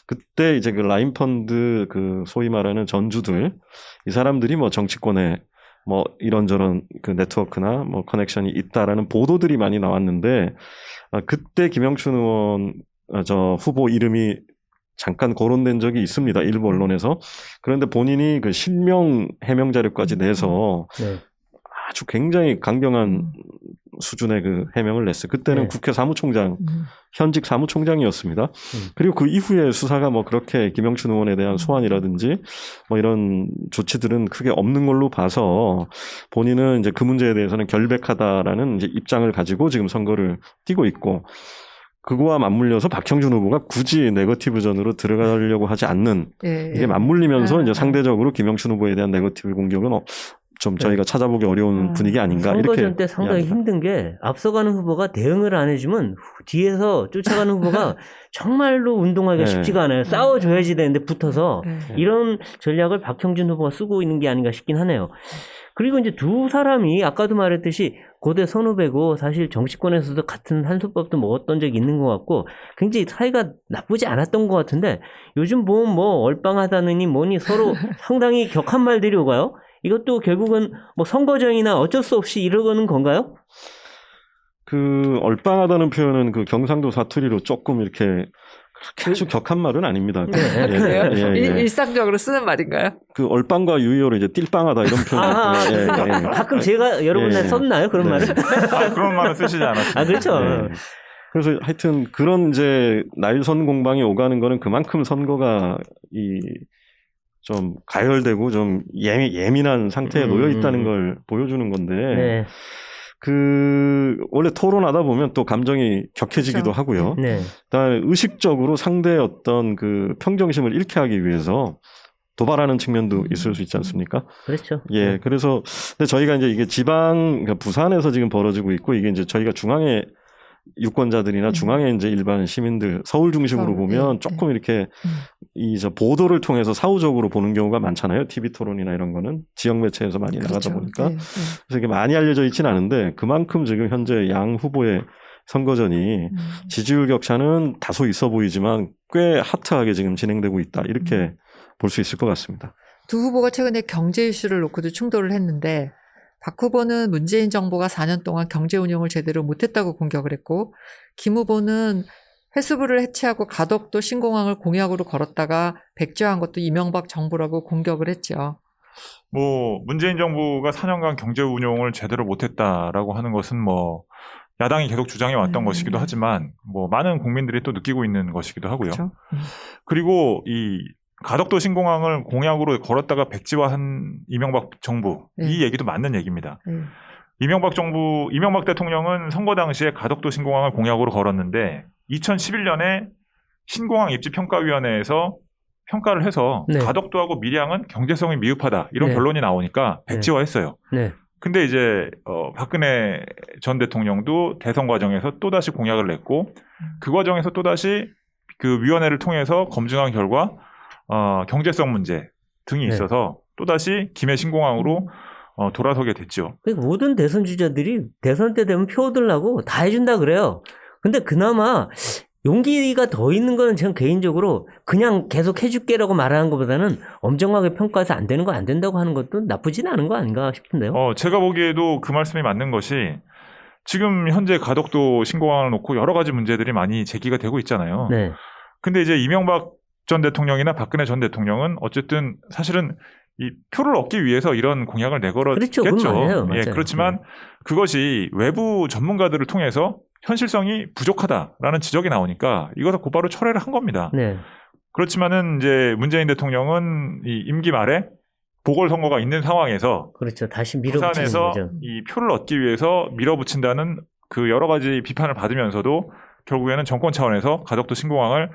그때 이제 그 라인펀드 그 소위 말하는 전주들 이 사람들이 뭐 정치권에 뭐 이런저런 그 네트워크나 뭐 커넥션이 있다라는 보도들이 많이 나왔는데 그때 김영춘 의원 저 후보 이름이 잠깐 거론된 적이 있습니다. 일부 언론에서. 그런데 본인이 그 실명 해명 자료까지 내서 네. 아주 굉장히 강경한 수준의 그 해명을 냈어요. 그때는 네. 국회 사무총장, 현직 사무총장이었습니다. 그리고 그 이후에 수사가 뭐 그렇게 김영춘 의원에 대한 소환이라든지 뭐 이런 조치들은 크게 없는 걸로 봐서 본인은 이제 그 문제에 대해서는 결백하다라는 이제 입장을 가지고 지금 선거를 뛰고 있고 그거와 맞물려서 박형준 후보가 굳이 네거티브전으로 들어가려고 하지 않는 이게 맞물리면서 이제 상대적으로 김영춘 후보에 대한 네거티브 공격은 좀 저희가 찾아보기 어려운 분위기 아닌가 선거전 이렇게 때 상당히 이야기합니다. 힘든 게 앞서가는 후보가 대응을 안 해주면 뒤에서 쫓아가는 후보가 정말로 운동하기가 네. 쉽지가 않아요. 싸워줘야지 되는데 붙어서 네. 이런 전략을 박형준 후보가 쓰고 있는 게 아닌가 싶긴 하네요. 그리고 이제 두 사람이 아까도 말했듯이 고대 선후배고 사실 정치권에서도 같은 한솥밥도 먹었던 적이 있는 것 같고 굉장히 사이가 나쁘지 않았던 것 같은데 요즘 보면 뭐 얼빵하다느니 뭐니 서로 상당히 격한 말들이 오가요. 이것도 결국은 뭐 선거전이나 어쩔 수 없이 이러는 건가요? 그 얼빵하다는 표현은 그 경상도 사투리로 조금 이렇게 그렇게 아주 격한 말은 아닙니다. 네. 그래요? 예, 예. 일상적으로 쓰는 말인가요? 그 얼빵과 유효로 이제 띨빵하다 이런 표현. 가끔 제가 여러분한테 썼나요? 그런 네. 말을? 그런 말은 쓰시지 않았습니다. 아, 그렇죠. 네. 그래서 하여튼 그런 이제 날선 공방이 오가는 거는 그만큼 선거가 좀 가열되고 좀 예민한 상태에 놓여 있다는 걸 보여주는 건데 네. 원래 토론하다 보면 또 감정이 격해지기도 그렇죠. 하고요. 네. 그다음에 의식적으로 상대의 어떤 그 평정심을 잃게 하기 위해서 도발하는 측면도 있을 수 있지 않습니까? 그렇죠. 예, 그래서 근데 저희가 이제 이게 그러니까 부산에서 지금 벌어지고 있고 이게 이제 저희가 중앙의 유권자들이나 중앙의 이제 일반 시민들 서울 중심으로 서울, 보면 예, 조금 이렇게 저 보도를 통해서 사후적으로 보는 경우가 많잖아요. TV 토론이나 이런 거는 지역 매체에서 많이 나가다 보니까 그래서 이게 많이 알려져 있지는 않은데 그만큼 지금 현재 양 후보의 선거전이 지지율 격차는 다소 있어 보이지만 꽤 하트하게 지금 진행되고 있다 이렇게 볼 수 있을 것 같습니다. 두 후보가 최근에 경제 이슈를 놓고도 충돌을 했는데 박 후보는 문재인 정부가 4년 동안 경제 운영을 제대로 못했다고 공격을 했고 김 후보는 해수부를 해체하고 가덕도 신공항을 공약으로 걸었다가 백지화한 것도 이명박 정부라고 공격을 했죠. 뭐 문재인 정부가 4년간 경제 운용을 제대로 못했다라고 하는 것은 뭐 야당이 계속 주장해 왔던 것이기도 하지만 뭐 많은 국민들이 또 느끼고 있는 것이기도 하고요. 그렇죠? 그리고 이 가덕도 신공항을 공약으로 걸었다가 백지화한 이명박 정부 이 얘기도 맞는 얘기입니다. 이명박 대통령은 선거 당시에 가덕도 신공항을 공약으로 걸었는데 2011년에 신공항 입지 평가위원회에서 평가를 해서 네. 가덕도하고 밀양은 경제성이 미흡하다 이런 네. 결론이 나오니까 백지화했어요. 네. 근데 이제 박근혜 전 대통령도 대선 과정에서 또다시 공약을 냈고 그 과정에서 또다시 그 위원회를 통해서 검증한 결과 경제성 문제 등이 네. 있어서 또다시 김해 신공항으로 돌아서게 됐죠. 모든 대선 주자들이 대선 때 되면 표 얻으려고 다 해준다 그래요. 근데 그나마 용기가 더 있는 거는 저는 개인적으로 그냥 계속 해줄게라고 말하는 것보다는 엄정하게 평가해서 안 되는 거 안 된다고 하는 것도 나쁘진 않은 거 아닌가 싶은데요. 제가 보기에도 그 말씀이 맞는 것이 지금 현재 가덕도 신공항을 놓고 여러 가지 문제들이 많이 제기가 되고 있잖아요. 네. 근데 이제 이명박 전 대통령이나 박근혜 전 대통령은 어쨌든 사실은 이 표를 얻기 위해서 이런 공약을 내걸었겠죠. 그렇죠. 그건 맞아요. 예, 맞아요. 그렇지만 그것이 외부 전문가들을 통해서 현실성이 부족하다라는 지적이 나오니까 이것을 곧바로 철회를 한 겁니다. 네. 그렇지만은 이제 문재인 대통령은 이 임기 말에 보궐선거가 있는 상황에서 그렇죠. 다시 밀어붙이는 부산에서 거죠. 이 표를 얻기 위해서 밀어붙인다는 그 여러 가지 비판을 받으면서도 결국에는 정권 차원에서 가덕도 신공항을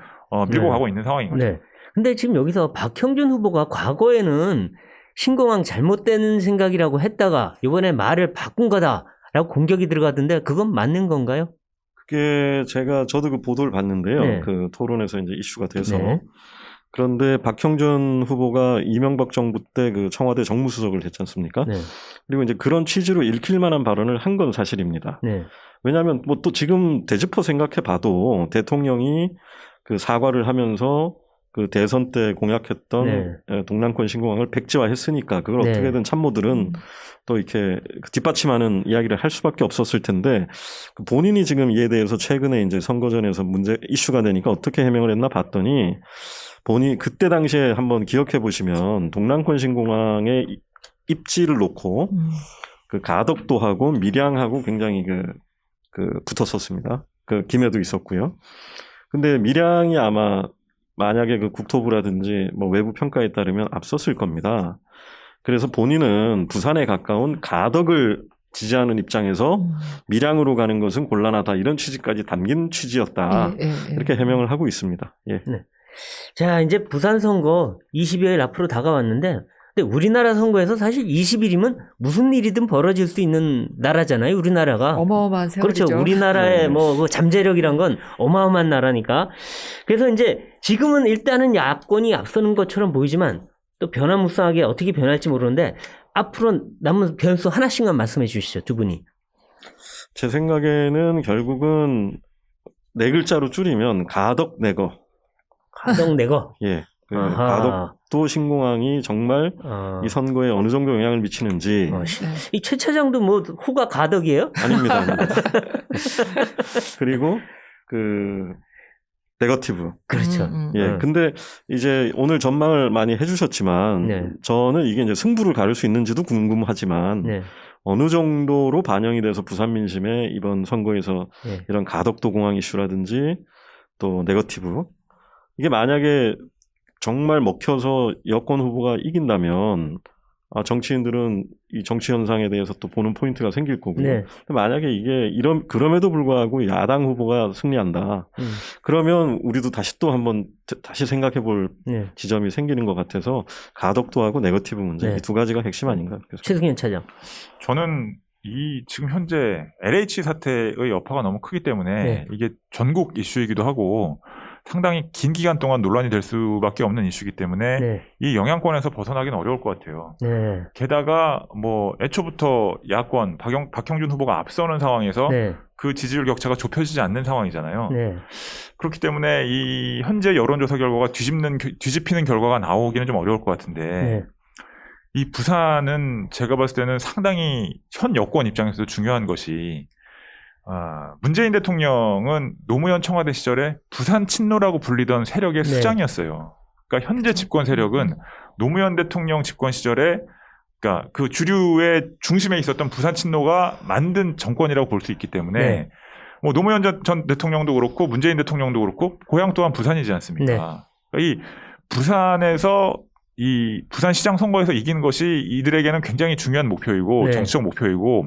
밀고 네. 가고 있는 상황인 거죠. 네. 근데 지금 여기서 박형준 후보가 과거에는 신공항 잘못된 생각이라고 했다가 이번에 말을 바꾼 거다라고 공격이 들어가던데 그건 맞는 건가요? 그게 저도 그 보도를 봤는데요. 네. 그 토론에서 이제 이슈가 돼서. 네. 그런데 박형준 후보가 이명박 정부 때 그 청와대 정무수석을 했지 않습니까? 네. 그리고 이제 그런 취지로 읽힐 만한 발언을 한 건 사실입니다. 네. 왜냐하면 뭐 또 지금 되짚어 생각해 봐도 대통령이 그 사과를 하면서 그 대선 때 공약했던 네. 동남권 신공항을 백지화했으니까 그걸 네. 어떻게든 참모들은 또 이렇게 뒷받침하는 이야기를 할 수밖에 없었을 텐데 그 본인이 지금 이에 대해서 최근에 이제 선거전에서 이슈가 되니까 어떻게 해명을 했나 봤더니 본인이 그때 당시에 한번 기억해 보시면 동남권 신공항의 입지를 놓고 그 가덕도하고 밀양하고 굉장히 붙었었습니다. 그 김해도 있었고요. 근데 밀양이 아마 만약에 그 국토부라든지 뭐 외부 평가에 따르면 앞섰을 겁니다. 그래서 본인은 부산에 가까운 가덕을 지지하는 입장에서 밀양으로 가는 것은 곤란하다. 이런 취지까지 담긴 취지였다. 이렇게 해명을 하고 있습니다. 예. 네. 자, 이제 부산 선거 20여일 앞으로 다가왔는데 근데 우리나라 선거에서 사실 20일이면 무슨 일이든 벌어질 수 있는 나라잖아요. 우리나라가. 어마어마한 세월이죠. 그렇죠. 우리나라의 뭐 잠재력이란 건 어마어마한 나라니까. 그래서 이제 지금은 일단은 야권이 앞서는 것처럼 보이지만 또 변화무쌍하게 어떻게 변할지 모르는데 앞으로 남은 변수 하나씩만 말씀해 주시죠. 두 분이. 제 생각에는 결국은 네 글자로 줄이면 가덕내거. 가덕내거. 예. 가덕도 신공항이 정말 이 선거에 어느 정도 영향을 미치는지. 이 최 차장도 뭐 호가 가덕이에요? 아닙니다. 그리고 네거티브. 그렇죠. 예. 근데 이제 오늘 전망을 많이 해주셨지만 네. 저는 이게 이제 승부를 가를 수 있는지도 궁금하지만 네. 어느 정도로 반영이 돼서 부산 민심에 이번 선거에서 네. 이런 가덕도 공항 이슈라든지 또 네거티브 이게 만약에 정말 먹혀서 여권 후보가 이긴다면 정치인들은 이 정치 현상에 대해서 또 보는 포인트가 생길 거고요. 네. 만약에 이게 그럼에도 불구하고 야당 후보가 승리한다. 그러면 우리도 다시 또 한번 다시 생각해 볼 지점이 생기는 것 같아서 가덕도하고 네거티브 문제 이 두 가지가 핵심 아닌가. 최승현 차장. 저는 지금 현재 LH 사태의 여파가 너무 크기 때문에 이게 전국 이슈이기도 하고 상당히 긴 기간 동안 논란이 될 수밖에 없는 이슈이기 때문에 이 영향권에서 벗어나기는 어려울 것 같아요. 게다가 뭐 애초부터 야권 박형준 후보가 앞서는 상황에서 그 지지율 격차가 좁혀지지 않는 상황이잖아요. 그렇기 때문에 이 현재 여론조사 결과가 뒤집히는 결과가 나오기는 좀 어려울 것 같은데 이 부산은 제가 봤을 때는 상당히 현 여권 입장에서도 중요한 것이 문재인 대통령은 노무현 청와대 시절에 부산 친노라고 불리던 세력의 수장이었어요. 그러니까 현재 집권 세력은 노무현 대통령 집권 시절에 그러니까 그 주류의 중심에 있었던 부산 친노가 만든 정권이라고 볼 수 있기 때문에 뭐 노무현 전 대통령도 그렇고 문재인 대통령도 그렇고 고향 또한 부산이지 않습니까? 그러니까 이 부산에서 이 부산시장 선거에서 이기는 것이 이들에게는 굉장히 중요한 목표이고 정치적 목표이고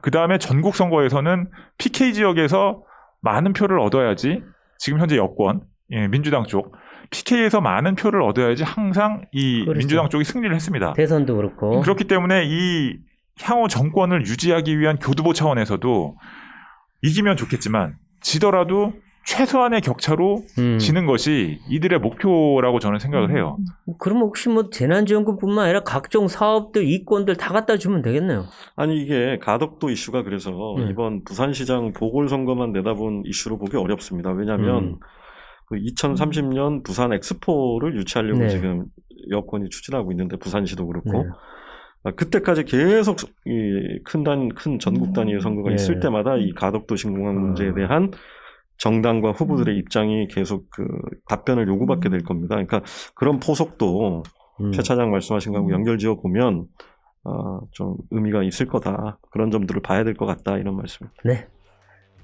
그 다음에 전국 선거에서는 PK 지역에서 많은 표를 얻어야지 지금 현재 여권 민주당 쪽 PK에서 많은 표를 얻어야지 항상 이 민주당 쪽이 승리를 했습니다. 대선도 그렇고 그렇기 때문에 이 향후 정권을 유지하기 위한 교두보 차원에서도 이기면 좋겠지만 지더라도 최소한의 격차로 지는 것이 이들의 목표라고 저는 생각을 해요. 그럼 혹시 뭐 재난지원금뿐만 아니라 각종 사업들, 이권들 다 갖다 주면 되겠네요. 아니 이게 가덕도 이슈가 그래서 이번 부산시장 보궐선거만 내다본 이슈로 보기 어렵습니다. 왜냐하면 그 2030년 부산 엑스포를 유치하려고 지금 여권이 추진하고 있는데 부산시도 그렇고 그때까지 계속 이 큰 전국 단위의 선거가 있을 때마다 이 가덕도 신공항 문제에 대한 정당과 후보들의 입장이 계속 답변을 요구받게 될 겁니다. 그러니까 그런 포석도 최 차장 말씀하신 거하고 연결지어 보면 좀 의미가 있을 거다. 그런 점들을 봐야 될 것 같다. 이런 말씀입니다. 네.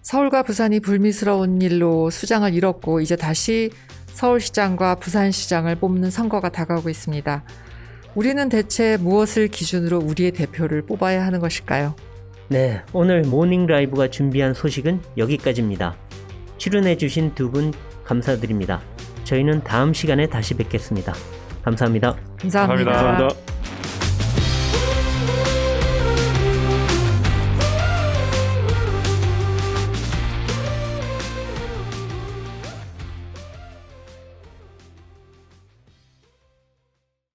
서울과 부산이 불미스러운 일로 수장을 잃었고 이제 다시 서울시장과 부산시장을 뽑는 선거가 다가오고 있습니다. 우리는 대체 무엇을 기준으로 우리의 대표를 뽑아야 하는 것일까요? 네, 오늘 모닝 라이브가 준비한 소식은 여기까지입니다. 출연해주신 두 분 감사드립니다. 저희는 다음 시간에 다시 뵙겠습니다. 감사합니다. 감사합니다. 감사합니다.